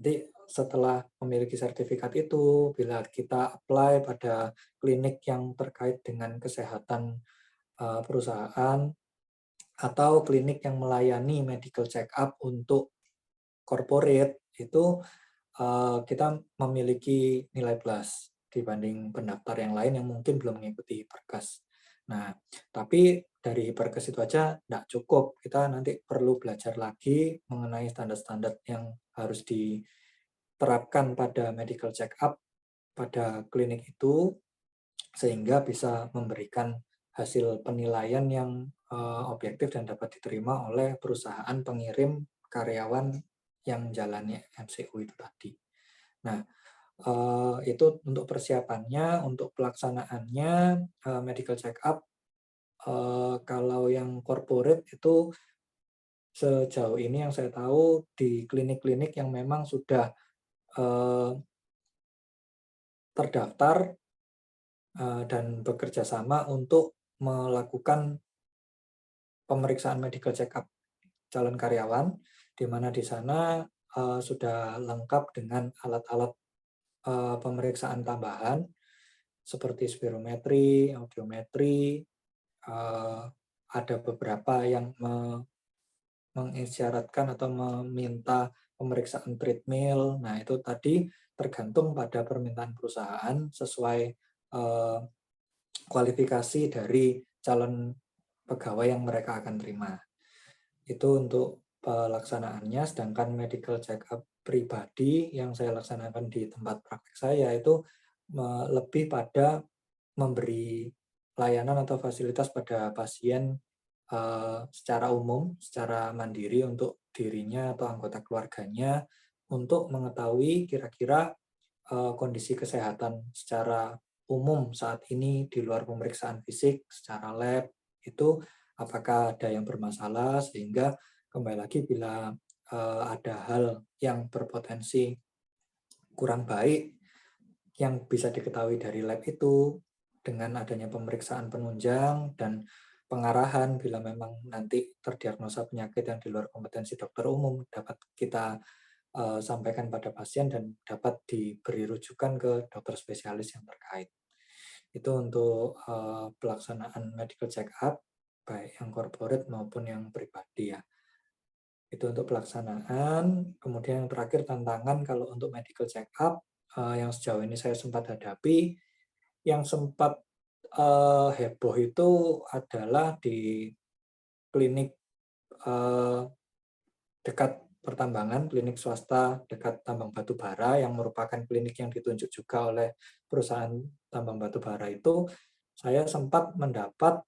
Jadi setelah memiliki sertifikat itu, bila kita apply pada klinik yang terkait dengan kesehatan perusahaan atau klinik yang melayani medical check up untuk corporate, itu kita memiliki nilai plus dibanding pendaftar yang lain yang mungkin belum mengikuti hiperkes. Nah, tapi dari hiperkes itu aja tidak cukup. Kita nanti perlu belajar lagi mengenai standar-standar yang harus diterapkan pada medical check up pada klinik itu, sehingga bisa memberikan hasil penilaian yang objektif dan dapat diterima oleh perusahaan pengirim karyawan yang jalani MCU itu tadi. Nah, itu untuk persiapannya, untuk pelaksanaannya medical check up. Kalau yang corporate itu sejauh ini yang saya tahu di klinik-klinik yang memang sudah terdaftar dan bekerja sama untuk melakukan pemeriksaan medical check up calon karyawan, di mana di sana sudah lengkap dengan alat-alat pemeriksaan tambahan seperti spirometri, audiometri, ada beberapa yang mengisyaratkan atau meminta pemeriksaan treadmill. Nah, itu tadi tergantung pada permintaan perusahaan sesuai kualifikasi dari calon pegawai yang mereka akan terima. Itu untuk pelaksanaannya, sedangkan medical check up pribadi yang saya laksanakan di tempat praktek saya itu lebih pada memberi layanan atau fasilitas pada pasien secara umum, secara mandiri untuk dirinya atau anggota keluarganya untuk mengetahui kira-kira kondisi kesehatan secara umum saat ini di luar pemeriksaan fisik secara lab itu apakah ada yang bermasalah, sehingga kembali lagi bila ada hal yang berpotensi kurang baik yang bisa diketahui dari lab itu dengan adanya pemeriksaan penunjang dan pengarahan bila memang nanti terdiagnosa penyakit yang di luar kompetensi dokter umum dapat kita sampaikan pada pasien dan dapat diberi rujukan ke dokter spesialis yang terkait. Itu untuk pelaksanaan medical check up baik yang corporate maupun yang pribadi ya. Itu untuk pelaksanaan. Kemudian yang terakhir tantangan kalau untuk medical check up yang sejauh ini saya sempat hadapi, yang sempat heboh itu adalah di klinik dekat pertambangan, klinik swasta dekat tambang batu bara yang merupakan klinik yang ditunjuk juga oleh perusahaan tambang batu bara itu, saya sempat mendapat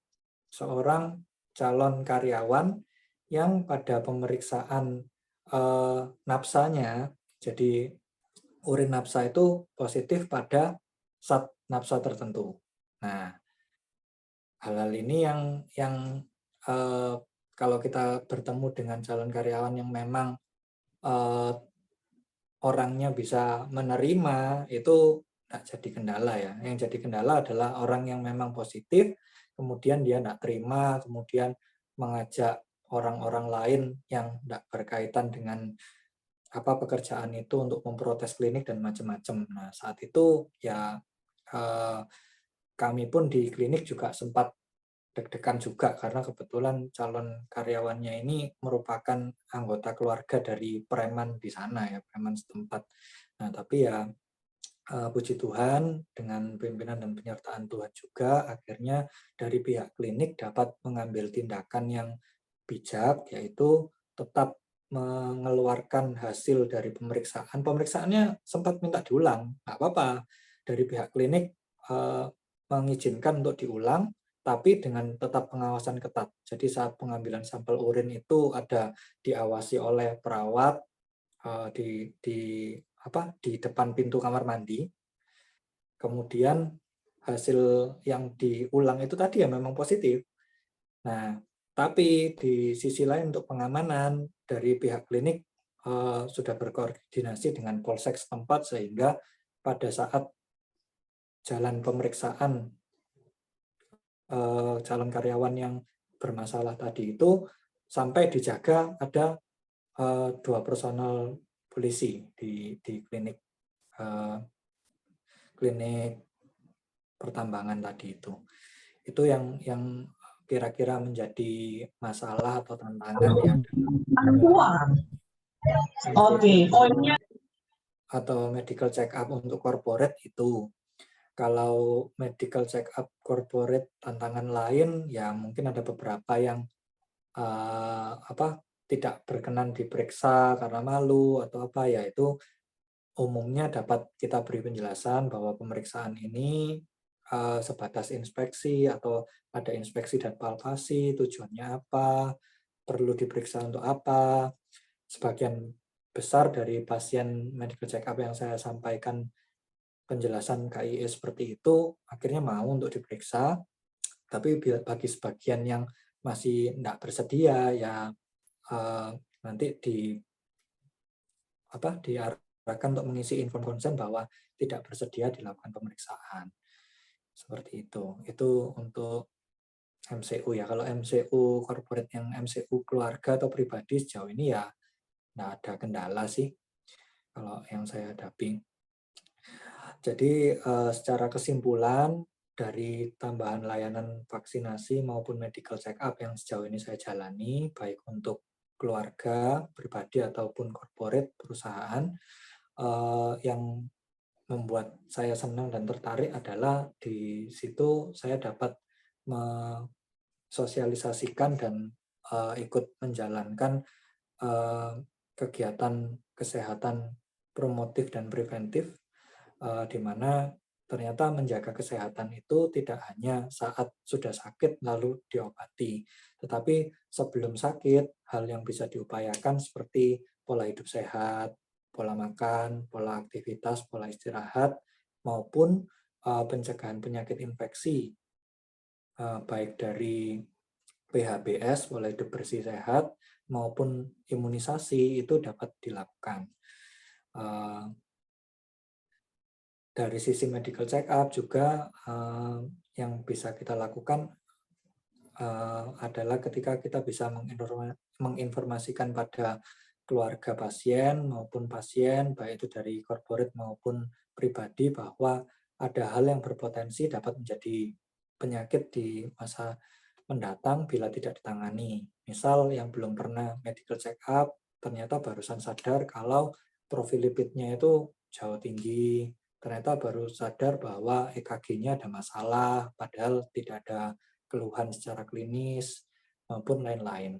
seorang calon karyawan yang pada pemeriksaan nafsanya, jadi urin nafsa itu positif pada zat nafsa tertentu. Nah, hal-hal ini yang kalau kita bertemu dengan calon karyawan yang memang orangnya bisa menerima, itu nggak jadi kendala ya. Yang jadi kendala adalah orang yang memang positif, kemudian dia nggak terima, kemudian mengajak orang-orang lain yang nggak berkaitan dengan pekerjaan itu untuk memprotes klinik dan macam-macam. Nah, saat itu ya kami pun di klinik juga sempat deg-degan juga karena kebetulan calon karyawannya ini merupakan anggota keluarga dari preman di sana ya, preman setempat. Nah, tapi ya puji Tuhan dengan pimpinan dan penyertaan Tuhan juga akhirnya dari pihak klinik dapat mengambil tindakan yang bijak, yaitu tetap mengeluarkan hasil dari pemeriksaan. Pemeriksaannya sempat minta diulang, nggak apa-apa. Dari pihak klinik mengizinkan untuk diulang, tapi dengan tetap pengawasan ketat. Jadi saat pengambilan sampel urin itu ada diawasi oleh perawat di depan pintu kamar mandi. Kemudian hasil yang diulang itu tadi ya memang positif. Nah, tapi di sisi lain untuk pengamanan dari pihak klinik sudah berkoordinasi dengan polsek setempat sehingga pada saat jalan pemeriksaan calon karyawan yang bermasalah tadi itu sampai dijaga ada 2 personel polisi di klinik pertambangan tadi itu. Itu yang kira-kira menjadi masalah atau tantangan ya. Oke, poinnya atau medical check up untuk corporate itu. Kalau medical check up corporate tantangan lain ya mungkin ada beberapa yang tidak berkenan diperiksa karena malu atau apa ya, itu umumnya dapat kita beri penjelasan bahwa pemeriksaan ini sebatas inspeksi atau ada inspeksi dan palpasi, tujuannya apa, perlu diperiksa untuk apa. Sebagian besar dari pasien medical check up yang saya sampaikan penjelasan KIE seperti itu akhirnya mau untuk diperiksa, tapi bagi sebagian yang masih tidak bersedia ya nanti diarahkan untuk mengisi inform konsen bahwa tidak bersedia dilakukan pemeriksaan. Seperti itu. Itu untuk MCU ya. Kalau MCU corporate yang MCU keluarga atau pribadi sejauh ini ya tidak ada kendala sih kalau yang saya hadapi. Jadi secara kesimpulan dari tambahan layanan vaksinasi maupun medical check up yang sejauh ini saya jalani, baik untuk keluarga, pribadi ataupun corporate perusahaan, yang membuat saya senang dan tertarik adalah di situ saya dapat sosialisasikan dan ikut menjalankan kegiatan kesehatan promotif dan preventif, di mana ternyata menjaga kesehatan itu tidak hanya saat sudah sakit lalu diobati, tetapi sebelum sakit hal yang bisa diupayakan seperti pola hidup sehat, pola makan, pola aktivitas, pola istirahat, maupun pencegahan penyakit infeksi, baik dari PHBS, pola hidup bersih sehat, maupun imunisasi itu dapat dilakukan. Dari sisi medical check up juga yang bisa kita lakukan adalah ketika kita bisa menginformasikan pada keluarga pasien maupun pasien, baik itu dari corporate maupun pribadi, bahwa ada hal yang berpotensi dapat menjadi penyakit di masa mendatang bila tidak ditangani. Misal yang belum pernah medical check up, ternyata barusan sadar kalau profil lipidnya itu jauh tinggi, ternyata baru sadar bahwa EKG-nya ada masalah, padahal tidak ada keluhan secara klinis, maupun lain-lain.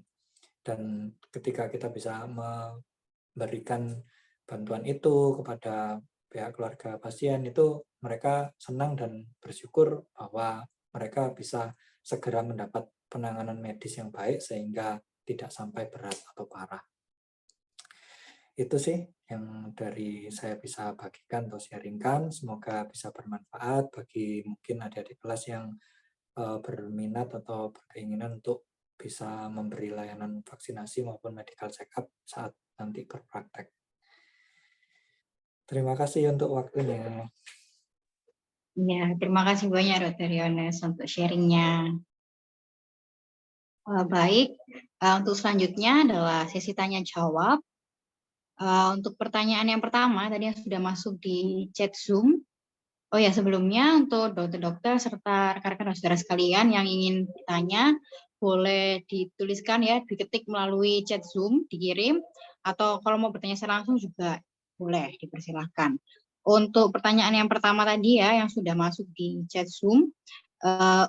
Dan ketika kita bisa memberikan bantuan itu kepada pihak keluarga pasien, itu mereka senang dan bersyukur bahwa mereka bisa segera mendapat penanganan medis yang baik sehingga tidak sampai berat atau parah. Itu sih yang dari saya bisa bagikan atau sharingkan. Semoga bisa bermanfaat bagi mungkin adik-adik kelas yang berminat atau berkeinginan untuk bisa memberi layanan vaksinasi maupun medical check up saat nanti berpraktek. Terima kasih untuk waktunya. Ya, terima kasih banyak Dr. Yones untuk sharingnya. Baik, untuk selanjutnya adalah sesi tanya jawab. Untuk pertanyaan yang pertama tadi yang sudah masuk di chat Zoom. Oh ya, sebelumnya untuk dokter-dokter serta rekan-rekan saudara sekalian yang ingin bertanya, boleh dituliskan ya, diketik melalui chat Zoom, dikirim, atau kalau mau bertanya secara langsung juga boleh, dipersilahkan. Untuk pertanyaan yang pertama tadi ya, yang sudah masuk di chat Zoom,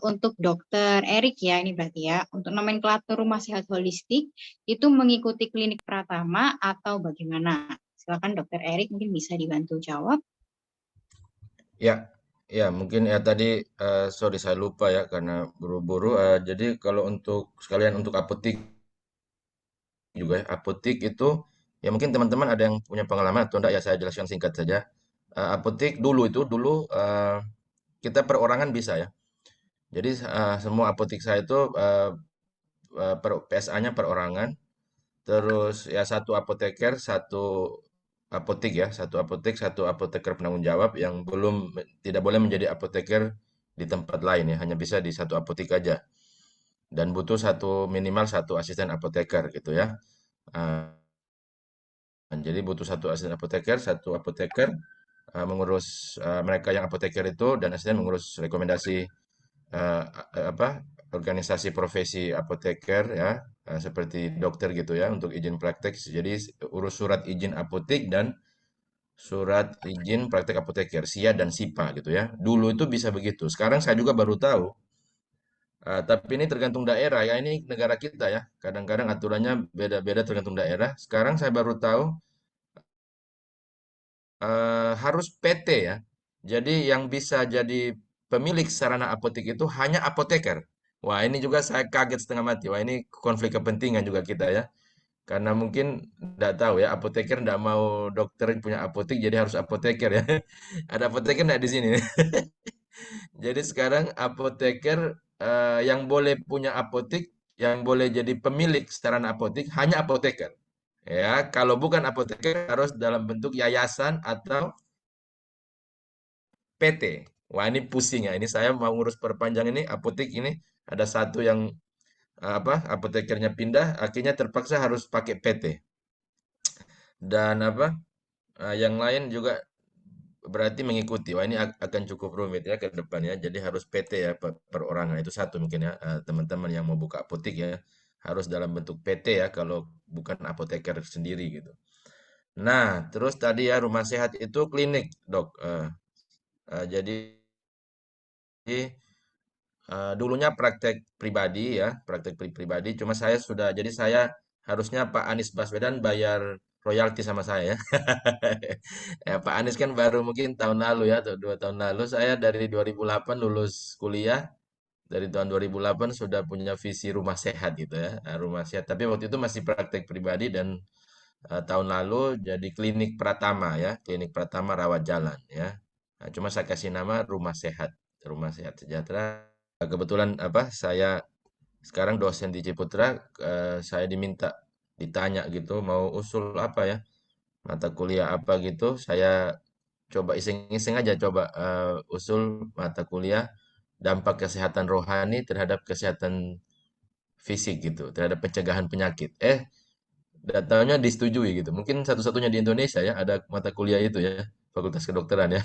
untuk Dokter Erik ya, ini berarti ya, untuk nomenklatur rumah sehat holistik, itu mengikuti klinik Pratama atau bagaimana? Silakan Dokter Erik, mungkin bisa dibantu jawab. Ya, ya mungkin ya tadi sorry saya lupa ya karena buru-buru. Jadi kalau untuk sekalian untuk apotik juga ya, apotik itu ya mungkin teman-teman ada yang punya pengalaman atau enggak ya saya jelaskan singkat saja. Apotik dulu kita perorangan bisa ya. Jadi semua apotik saya itu PSA-nya perorangan. Terus ya satu apoteker, satu apoteker penanggung jawab yang tidak boleh menjadi apoteker di tempat lain ya, hanya bisa di satu apotek aja. Dan butuh minimal satu asisten apoteker gitu ya. Jadi butuh satu asisten apoteker, mengurus mereka yang apoteker itu dan asisten mengurus rekomendasi organisasi profesi apoteker ya, seperti dokter gitu ya untuk izin praktek. Jadi urus surat izin apotek dan surat izin praktek apoteker, SIA dan SIPA gitu ya. Dulu itu bisa begitu. Sekarang saya juga baru tahu. Tapi ini tergantung daerah ya. Ini negara kita ya. Kadang-kadang aturannya beda-beda tergantung daerah. Sekarang saya baru tahu harus PT ya. Jadi yang bisa jadi pemilik sarana apotek itu hanya apoteker. Wah, ini juga saya kaget setengah mati. Wah, ini konflik kepentingan juga kita ya. Karena mungkin enggak tahu ya, apoteker enggak mau dokter punya apotek, jadi harus apoteker ya. Ada apoteker enggak di sini? Jadi sekarang apoteker yang boleh punya apotek, yang boleh jadi pemilik sarana apotek hanya apoteker. Ya, kalau bukan apoteker harus dalam bentuk yayasan atau PT. Wah, ini pusing ya. Ini saya mau ngurus perpanjang ini apotek ini ada satu yang apotekernya pindah, akhirnya terpaksa harus pakai PT. Dan yang lain juga berarti mengikuti. Wah, ini akan cukup rumit ya ke depannya. Jadi harus PT ya perorangan. Itu satu mungkin ya teman-teman yang mau buka apotek ya harus dalam bentuk PT ya kalau bukan apoteker sendiri gitu. Nah, terus tadi ya rumah sehat itu klinik, Dok. Jadi dulunya praktek pribadi ya, praktek pribadi. Cuma saya sudah, jadi saya harusnya Pak Anies Baswedan bayar royalti sama saya ya. Ya, Pak Anies kan baru mungkin tahun lalu ya, atau 2 tahun lalu. Saya dari 2008 lulus kuliah, dari tahun 2008 sudah punya visi rumah sehat gitu ya, rumah sehat. Tapi waktu itu masih praktek pribadi dan tahun lalu jadi klinik Pratama ya, klinik Pratama rawat jalan ya. Nah, cuma saya kasih nama rumah sehat sejahtera. Kebetulan saya sekarang dosen di Ciputra, saya ditanya gitu mau usul apa ya, mata kuliah apa gitu. Saya coba iseng-iseng aja coba usul mata kuliah dampak kesehatan rohani terhadap kesehatan fisik gitu, terhadap pencegahan penyakit. Datanya disetujui gitu. Mungkin satu-satunya di Indonesia ya ada mata kuliah itu ya, Fakultas Kedokteran ya.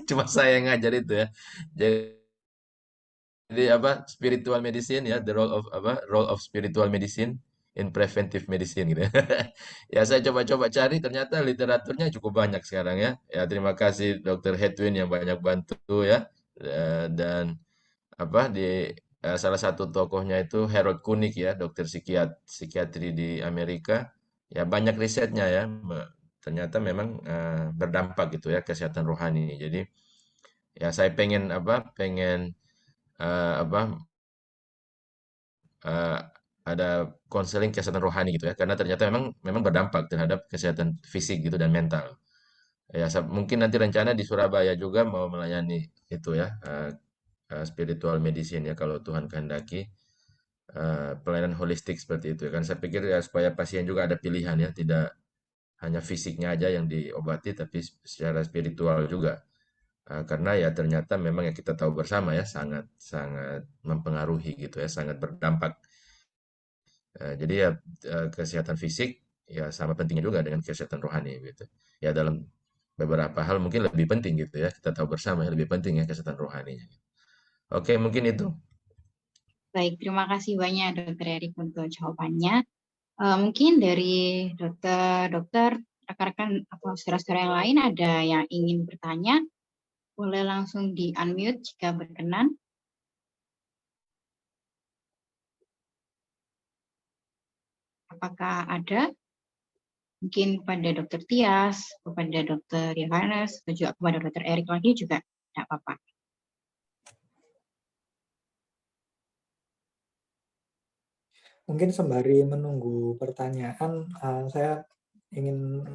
Cuma saya yang ngajar itu ya. Jadi spiritual medicine ya, the role of spiritual medicine in preventive medicine gitu ya. Ya saya coba-coba cari ternyata literaturnya cukup banyak sekarang ya. Ya terima kasih Dr. Hedwin yang banyak bantu ya. Dan di salah satu tokohnya itu Harold Kunig ya, dokter psikiatri di Amerika. Ya banyak risetnya ya. Ternyata memang berdampak gitu ya kesehatan rohani. Jadi ya saya pengen pengen eh, apa eh, ada konseling kesehatan rohani gitu ya karena ternyata memang berdampak terhadap kesehatan fisik gitu dan mental ya mungkin nanti rencana di Surabaya juga mau melayani itu ya spiritual medicine ya kalau Tuhan kehendaki pelayanan holistik seperti itu ya kan saya pikir ya supaya pasien juga ada pilihan ya tidak hanya fisiknya aja yang diobati tapi secara spiritual juga. Karena ya ternyata memang yang kita tahu bersama ya sangat sangat mempengaruhi gitu ya sangat berdampak. Jadi ya kesehatan fisik ya sama pentingnya juga dengan kesehatan rohani gitu. Ya dalam beberapa hal mungkin lebih penting gitu ya. Kita tahu bersama ya lebih penting ya kesehatan rohaninya. Oke, mungkin itu. Baik, terima kasih banyak Dokter Erik untuk jawabannya. Mungkin dari dokter, rekan-rekan atau saudara-saudara yang lain ada yang ingin bertanya, boleh langsung di-unmute jika berkenan. Apakah ada? Mungkin kepada Dokter Tias, kepada Dokter Yohanes, atau juga kepada Dokter Erik lagi juga tidak apa-apa. Mungkin sembari menunggu pertanyaan, saya ingin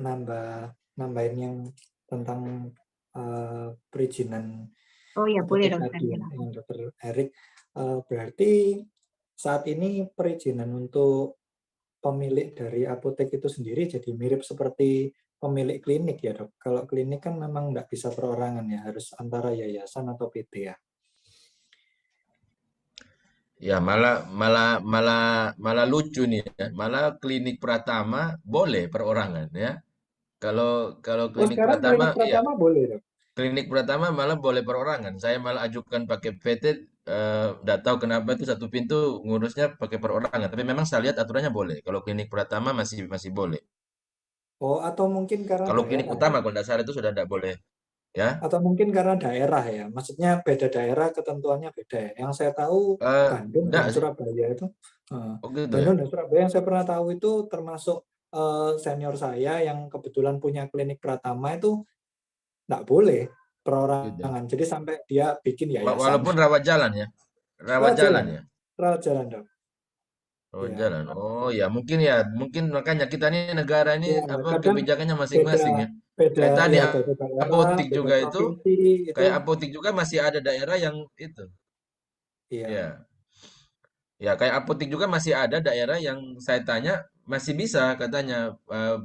nambahin yang tentang perizinan Oh ya, boleh apotek Dokter. tadi ya, yang Dokter Erik. Berarti saat ini perizinan untuk pemilik dari apotek itu sendiri jadi mirip seperti pemilik klinik ya Dok. Kalau klinik kan memang nggak bisa perorangan ya, harus antara yayasan atau PT ya. Ya malah lucu nih ya. Malah klinik Pratama boleh perorangan ya. Kalau Oh klinik sekarang Pratama klinik ya. Pratama boleh Dok? Klinik Pratama malah boleh perorangan. Saya malah ajukan pakai PT, nggak tahu kenapa itu satu pintu ngurusnya pakai perorangan. Tapi memang saya lihat aturannya boleh. Kalau klinik Pratama masih boleh. Oh atau mungkin karena Kalau klinik daerah ya? utama kalau nggak salah itu sudah nggak boleh. Ya, Atau mungkin karena daerah ya? Maksudnya beda daerah ketentuannya beda ya? Yang saya tahu Bandung enggak dan sih. Surabaya itu, Oh gitu ya. Bandung dan Surabaya yang saya pernah tahu itu termasuk senior saya yang kebetulan punya klinik Pratama itu nggak boleh Gitu. perorangan. Jadi sampai dia bikin yayasan. Walaupun rawat jalan ya. Rawat Rawat jalan jalan, ya. rawat jalan Dok. Oh, Ya, jalan. Oh, ya mungkin makanya kita nih negara ini ya apa kadang kebijakannya beda masing-masing ya. beda Kayak tadi ya beda daerah, apotik beda juga itu, provinsi itu. kayak apotik juga masih ada daerah yang itu. Iya, Ya, ya kayak apotik juga masih ada daerah yang saya tanya masih bisa katanya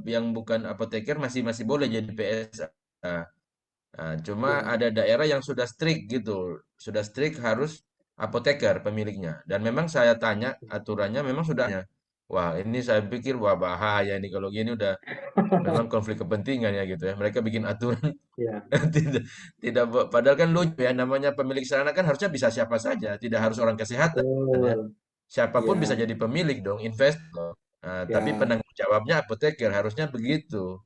yang bukan apoteker masih masih boleh jadi PSA. Nah, cuma iya, ada daerah yang sudah strict gitu, sudah strict harus apoteker pemiliknya. Dan memang saya tanya aturannya memang sudahnya. Wah, ini saya pikir wah bahaya ini kalau gini udah memang konflik kepentingan ya gitu ya. Mereka bikin aturan iya, tidak tidak padahal kan lucu ya namanya pemilik sarana kan harusnya bisa siapa saja, tidak harus orang kesehatan ya. betul. Siapapun bisa Iya, jadi pemilik dong, investor. Nah, tapi ya, penanggung jawabnya apoteker harusnya begitu.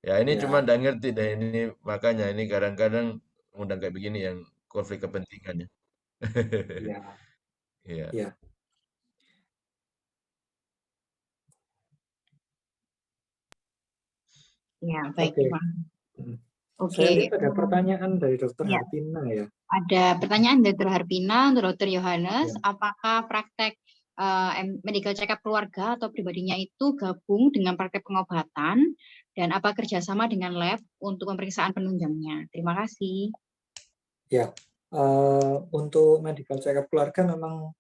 Ya ini cuma ya, nggak ngerti deh ini makanya ini kadang-kadang undang kayak begini yang konflik kepentingannya. ya, Iya. ya. Ya, baik. Oke. Oke, Saya lihat ada pertanyaan dari Dokter ya, Harpina ya. ada pertanyaan dari Dr. Harpina untuk Dr. Yohanes. Ya. Apakah praktek medical check-up keluarga atau pribadinya itu gabung dengan praktek pengobatan dan apa kerjasama dengan lab untuk pemeriksaan penunjangnya? Terima kasih. Ya, untuk medical check-up keluarga memang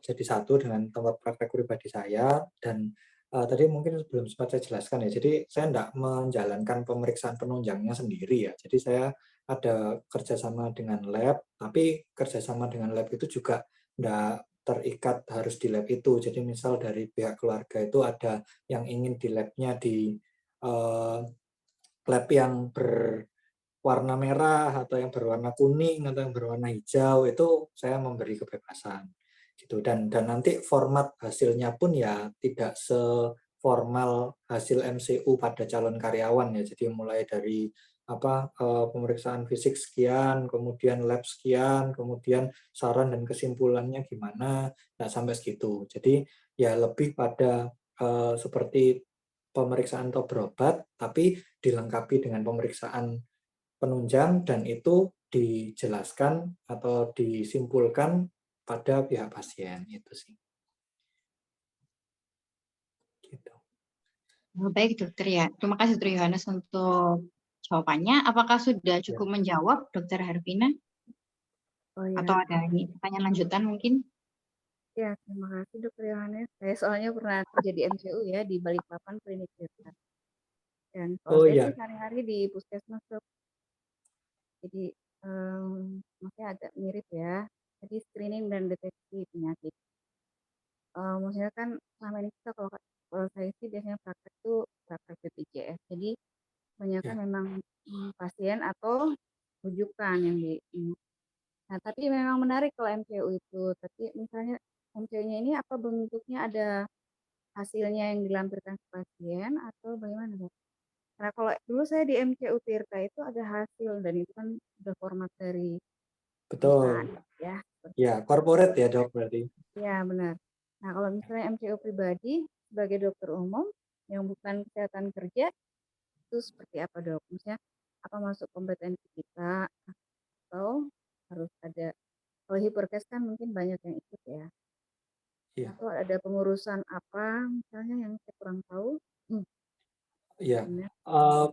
jadi satu dengan tempat praktek pribadi saya dan tadi mungkin belum sempat saya jelaskan ya. Jadi saya tidak menjalankan pemeriksaan penunjangnya sendiri ya. Jadi saya ada kerjasama dengan lab, tapi kerjasama dengan lab itu juga tidak terikat harus di lab itu. Jadi misal dari pihak keluarga itu ada yang ingin di labnya di lab yang warna merah atau yang berwarna kuning atau yang berwarna hijau itu saya memberi kebebasan gitu dan nanti format hasilnya pun ya tidak seformal hasil MCU pada calon karyawan ya jadi mulai dari pemeriksaan fisik sekian kemudian lab sekian kemudian saran dan kesimpulannya gimana nggak sampai segitu jadi ya lebih pada seperti pemeriksaan atau berobat tapi dilengkapi dengan pemeriksaan penunjang dan itu dijelaskan atau disimpulkan pada pihak pasien itu sih. Gitu. Baik dokter ya, terima kasih Dr. Yohanes untuk jawabannya. Apakah sudah cukup menjawab Dr. Harpina? Oh ya, Atau ada pertanyaan lanjutan mungkin? ya terima kasih Dokter Yohanes. Saya soalnya pernah kerja di MCU ya di Balikpapan Klinik Tirta. Dan kalau Oh saya iya, sih sehari-hari di puskesmas, Dok. Jadi maksudnya agak mirip ya. Jadi screening dan deteksi penyakit. Maksudnya kan selama ini kita kalau saya sih biasanya praktek tuh praktek BPJS. Jadi kebanyakan ya. memang pasien atau rujukan yang di ini. Nah, tapi memang menarik kalau MCU itu. Tapi misalnya MCU-nya ini apa bentuknya ada hasilnya yang dilampirkan ke pasien atau bagaimana, Dok? Karena kalau dulu saya di MCU Tirta itu ada hasil dan itu kan sudah format dari perusahaan Betul. ya. Ya, corporate ya dok berarti. Ya, benar. Nah, kalau misalnya MCU pribadi sebagai dokter umum yang bukan kesehatan kerja itu seperti apa, Dok? Maksudnya apa masuk kompetensi kita atau harus ada kalau hiperkes kan mungkin banyak yang ikut ya. Iya. Atau ada pengurusan apa misalnya yang saya kurang tahu. Iya. Benar.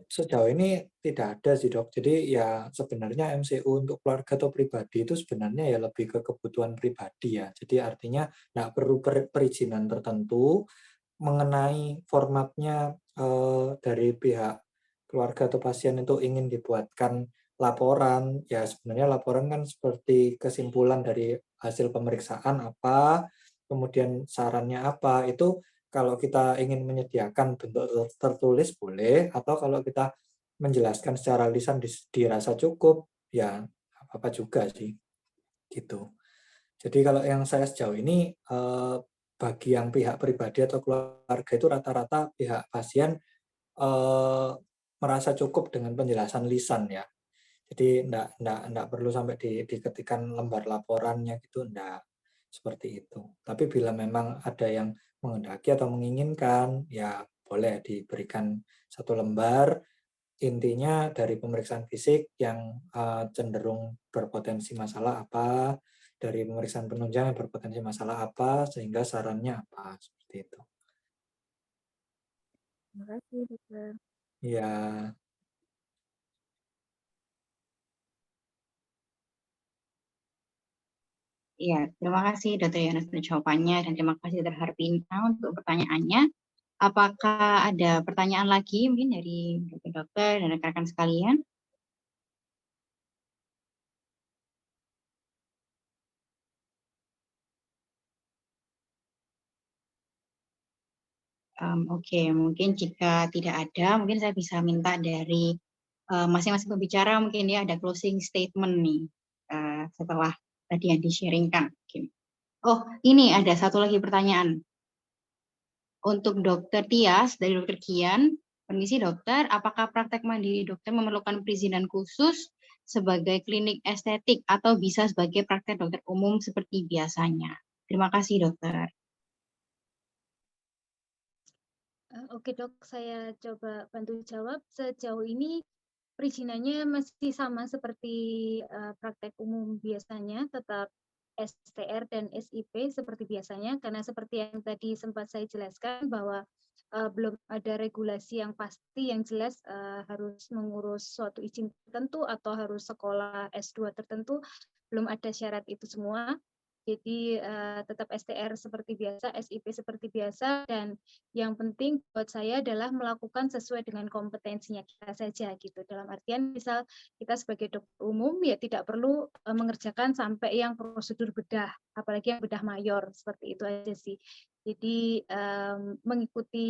Sejauh ini tidak ada sih dok. Jadi ya sebenarnya MCU untuk keluarga atau pribadi itu sebenarnya ya lebih ke kebutuhan pribadi ya. Jadi artinya nggak perlu perizinan tertentu mengenai formatnya dari pihak keluarga atau pasien itu ingin dibuatkan laporan, ya sebenarnya laporan kan seperti kesimpulan dari hasil pemeriksaan apa, kemudian sarannya apa, itu kalau kita ingin menyediakan bentuk tertulis boleh, atau kalau kita menjelaskan secara lisan dirasa cukup, ya apa-apa juga sih, gitu. Jadi kalau yang saya sejauh ini bagi yang pihak pribadi atau keluarga itu rata-rata pihak pasien merasa cukup dengan penjelasan lisan ya. Jadi enggak perlu sampai diketikkan lembar laporannya gitu, enggak seperti itu. Tapi bila memang ada yang menghendaki atau menginginkan, ya boleh diberikan satu lembar. Intinya dari pemeriksaan fisik yang cenderung berpotensi masalah apa, dari pemeriksaan penunjang yang berpotensi masalah apa, sehingga sarannya apa, seperti itu. Terima kasih, dokter. Ya, Iya, terima kasih Dr. Yohanes untuk jawabannya dan terima kasih Dr. Harpina untuk pertanyaannya. Apakah ada pertanyaan lagi mungkin dari dokter-dokter dan rekan-rekan sekalian? Oke, mungkin jika tidak ada, mungkin saya bisa minta dari masing-masing pembicara mungkin dia ada closing statement nih setelah tadi yang di-sharingkan. Oh, ini ada satu lagi pertanyaan. Untuk Dokter Tias dari Dokter Kian, permisi dokter, apakah praktek mandiri dokter memerlukan perizinan khusus sebagai klinik estetik atau bisa sebagai praktek dokter umum seperti biasanya? Terima kasih dokter. Oke dok, saya coba bantu jawab. Sejauh ini perizinannya masih sama seperti praktek umum biasanya, tetap STR dan SIP seperti biasanya, karena seperti yang tadi sempat saya jelaskan bahwa belum ada regulasi yang pasti yang jelas harus mengurus suatu izin tertentu atau harus sekolah S2 tertentu, belum ada syarat itu semua. Jadi tetap STR seperti biasa, SIP seperti biasa, dan yang penting buat saya adalah melakukan sesuai dengan kompetensinya kita saja gitu. Dalam artian misal kita sebagai dokter umum ya tidak perlu mengerjakan sampai yang prosedur bedah, apalagi yang bedah mayor, seperti itu aja sih. Jadi mengikuti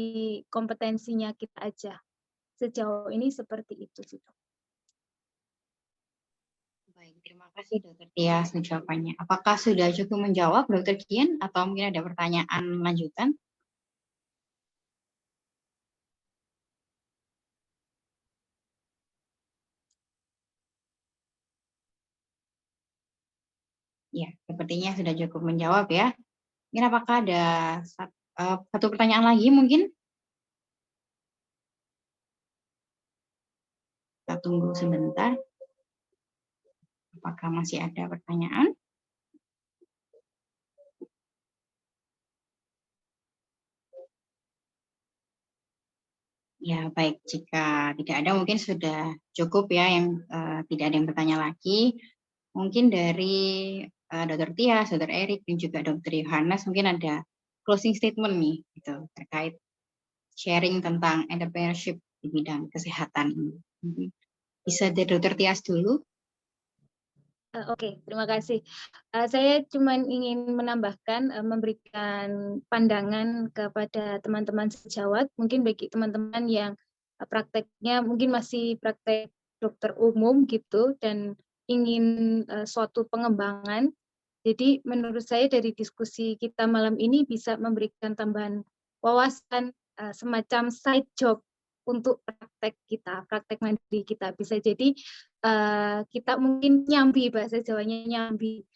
kompetensinya kita aja. Sejauh ini seperti itu sih. Baik, terima kasih Dokter Tias untuk jawabannya. Apakah sudah cukup menjawab Dokter Kian atau mungkin ada pertanyaan lanjutan? Ya, sepertinya sudah cukup menjawab ya. Mungkin apakah ada satu pertanyaan lagi mungkin? Kita tunggu sebentar. Apakah masih ada pertanyaan? Ya, baik. Jika tidak ada mungkin sudah cukup ya yang tidak ada yang bertanya lagi. Mungkin dari Dr. Tias, Dr. Erik, dan juga Dr. Yohanes mungkin ada closing statement nih gitu, terkait sharing tentang entrepreneurship di bidang kesehatan ini. Bisa dari Dr. Tias dulu? Oke, terima kasih. Saya cuma ingin menambahkan, memberikan pandangan kepada teman-teman sejawat, mungkin bagi teman-teman yang prakteknya mungkin masih praktek dokter umum gitu, dan ingin suatu pengembangan. Jadi menurut saya dari diskusi kita malam ini bisa memberikan tambahan wawasan, semacam side job untuk praktek mandiri kita. Bisa jadi kita mungkin nyambi, bahasa Jawanya nyambi,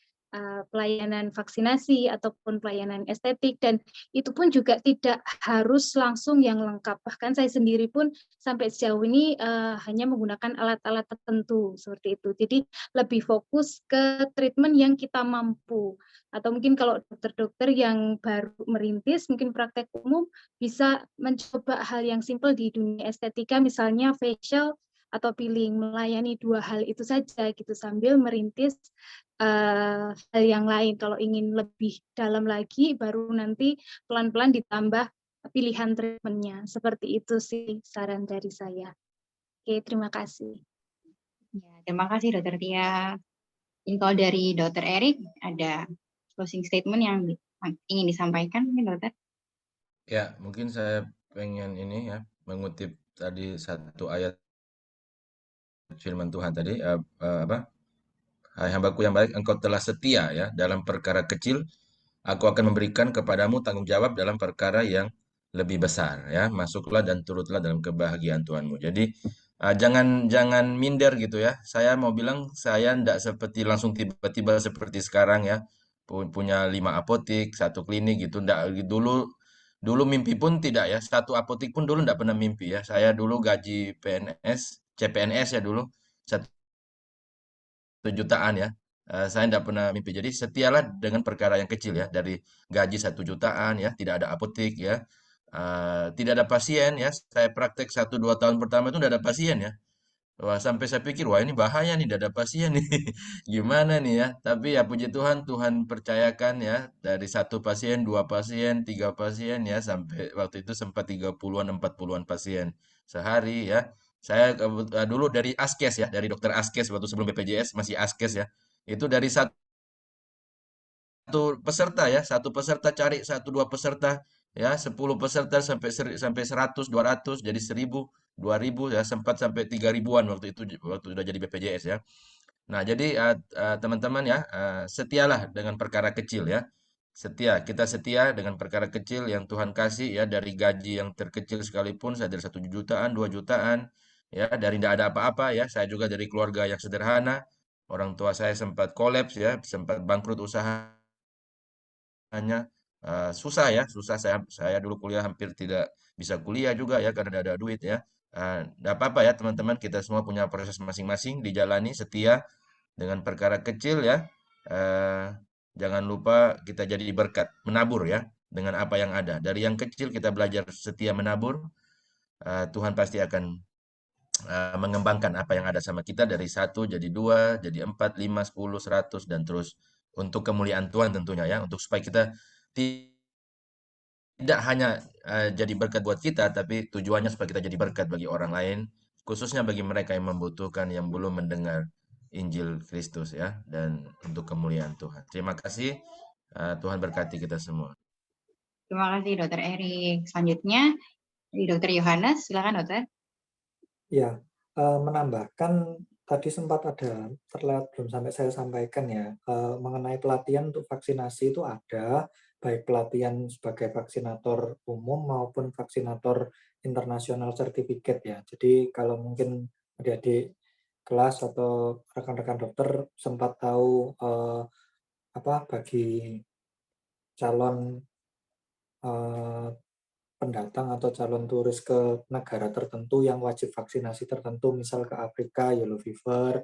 pelayanan vaksinasi ataupun pelayanan estetik, dan itu pun juga tidak harus langsung yang lengkap. Bahkan saya sendiri pun sampai sejauh ini hanya menggunakan alat-alat tertentu seperti itu. Jadi lebih fokus ke treatment yang kita mampu. Atau mungkin kalau dokter-dokter yang baru merintis, mungkin praktek umum bisa mencoba hal yang simpel di dunia estetika, misalnya facial atau peeling, melayani dua hal itu saja gitu sambil merintis hal yang lain. Kalau ingin lebih dalam lagi, baru nanti pelan-pelan ditambah pilihan treatmentnya. Seperti itu sih saran dari saya. Oke, terima kasih. Ya, terima kasih Dr. Tia. Kalau dari Dr. Erik ada closing statement yang ingin disampaikan mungkin dokter? Ya, mungkin saya pengen ini ya mengutip tadi satu ayat firman Tuhan tadi apa? Hai hambaku yang baik, engkau telah setia ya dalam perkara kecil, aku akan memberikan kepadamu tanggung jawab dalam perkara yang lebih besar ya. Masuklah dan turutlah dalam kebahagiaan Tuhanmu. Jadi jangan minder gitu ya. Saya mau bilang saya tidak seperti langsung tiba-tiba seperti sekarang ya. Punya 5 apotik, 1 klinik gitu. Nggak, dulu mimpi pun tidak ya. 1 apotik pun dulu tidak pernah mimpi ya. Saya dulu gaji PNS, CPNS ya dulu. 1 jutaan ya. Saya tidak pernah mimpi. Jadi setialah dengan perkara yang kecil ya, dari gaji 1 jutaan ya, tidak ada apotek ya, tidak ada pasien ya. Saya praktek 1-2 tahun pertama itu tidak ada pasien ya. Wah, sampai saya pikir, wah ini bahaya nih, tidak ada pasien nih. Gimana nih ya? Tapi ya puji Tuhan, Tuhan percayakan ya, dari 1 pasien, 2 pasien, 3 pasien ya, sampai waktu itu sempat 30-an, 40-an pasien sehari ya. Saya dulu dari Askes ya, dari dokter Askes waktu sebelum BPJS masih Askes ya. Itu dari satu peserta cari 1-2 peserta ya, 10 peserta sampai 100 200 jadi 1000 2000 ya, sempat sampai 3000-an waktu itu waktu udah jadi BPJS ya. Nah, jadi teman-teman ya, setialah dengan perkara kecil ya. Kita setia dengan perkara kecil yang Tuhan kasih ya, dari gaji yang terkecil sekalipun, saya dari 1 jutaan, 2 jutaan ya, dari tidak ada apa-apa ya. Saya juga dari keluarga yang sederhana. Orang tua saya sempat kolaps ya, sempat bangkrut usaha hanya susah ya, susah. Saya dulu kuliah hampir tidak bisa kuliah juga ya karena tidak ada duit ya. Tidak apa-apa ya teman-teman, kita semua punya proses masing-masing, dijalani setia dengan perkara kecil ya. Eh, Jangan lupa kita jadi berkat, menabur ya dengan apa yang ada. Dari yang kecil kita belajar setia menabur, Tuhan pasti akan mengembangkan apa yang ada sama kita, dari 1 jadi 2, jadi 4, 5, 10, 100 dan terus, untuk kemuliaan Tuhan tentunya ya, untuk supaya kita tidak hanya jadi berkat buat kita, tapi tujuannya supaya kita jadi berkat bagi orang lain, khususnya bagi mereka yang membutuhkan, yang belum mendengar Injil Kristus ya, dan untuk kemuliaan Tuhan. Terima kasih, Tuhan berkati kita semua. Terima kasih Dokter Erik. Selanjutnya dari Dokter Yohanes, silakan Dokter. Ya, menambahkan tadi sempat ada terlihat belum sampai saya sampaikan ya, mengenai pelatihan untuk vaksinasi itu ada, baik pelatihan sebagai vaksinator umum maupun vaksinator internasional sertifikat ya. Jadi kalau mungkin adik-adik kelas atau rekan-rekan dokter sempat tahu bagi calon pendatang atau calon turis ke negara tertentu yang wajib vaksinasi tertentu, misal ke Afrika, yellow fever,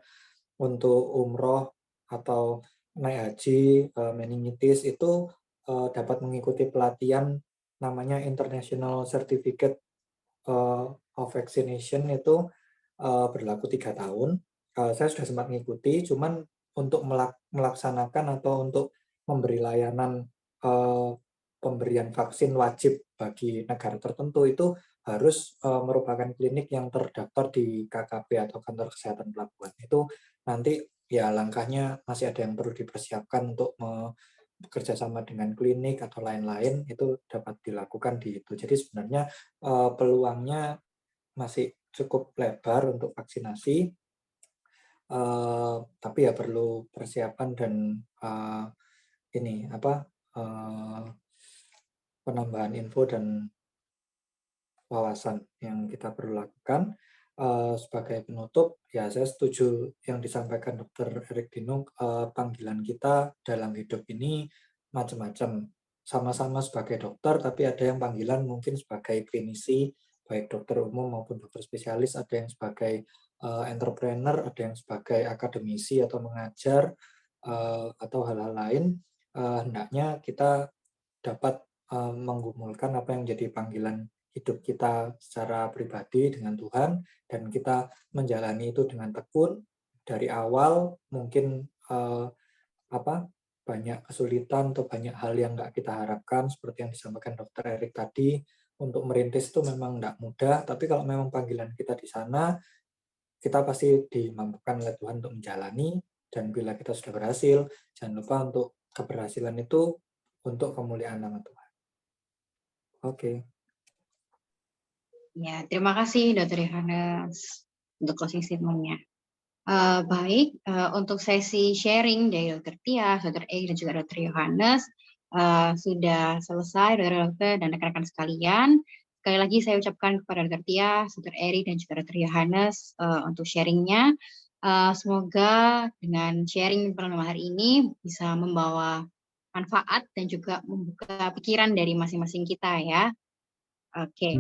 untuk umroh atau naik haji, meningitis, itu dapat mengikuti pelatihan namanya International Certificate of Vaccination, itu berlaku 3 tahun. Saya sudah sempat mengikuti, cuman untuk melaksanakan atau untuk memberi layanan pemberian vaksin wajib bagi negara tertentu itu harus merupakan klinik yang terdaftar di KKP atau kantor kesehatan pelabuhan. Itu nanti ya langkahnya masih ada yang perlu dipersiapkan untuk bekerja sama dengan klinik atau lain-lain, itu dapat dilakukan di itu. Jadi sebenarnya peluangnya masih cukup lebar untuk vaksinasi, tapi ya perlu persiapan dan penambahan info dan wawasan yang kita perlu lakukan. Sebagai penutup, ya saya setuju yang disampaikan Dr. Erik Dinung, panggilan kita dalam hidup ini macam-macam. Sama-sama sebagai dokter, tapi ada yang panggilan mungkin sebagai klinisi, baik dokter umum maupun dokter spesialis, ada yang sebagai entrepreneur, ada yang sebagai akademisi atau mengajar, atau hal-hal lain. Hendaknya kita dapat menggumulkan apa yang menjadi panggilan hidup kita secara pribadi dengan Tuhan, dan kita menjalani itu dengan tekun dari awal. Mungkin banyak kesulitan atau banyak hal yang nggak kita harapkan, seperti yang disampaikan Dr. Erik tadi. Untuk merintis itu memang nggak mudah, tapi kalau memang panggilan kita di sana, kita pasti dimampukan oleh Tuhan untuk menjalani. Dan bila kita sudah berhasil, jangan lupa untuk keberhasilan itu untuk kemuliaan nama Tuhan. Oke. Ya, terima kasih Dr. Yohanes untuk closing statement-nya. Baik, untuk sesi sharing dari Dr. Tia, Dr. Erik, dan juga Dr. Yohanes sudah selesai, dokter dan rekan-rekan sekalian. Sekali lagi saya ucapkan kepada Dr. Tia, Dr. Erik, dan juga Dr. Yohanes untuk sharingnya. Semoga dengan sharing pada malam hari ini bisa membawa manfaat dan juga membuka pikiran dari masing-masing kita ya. Oke.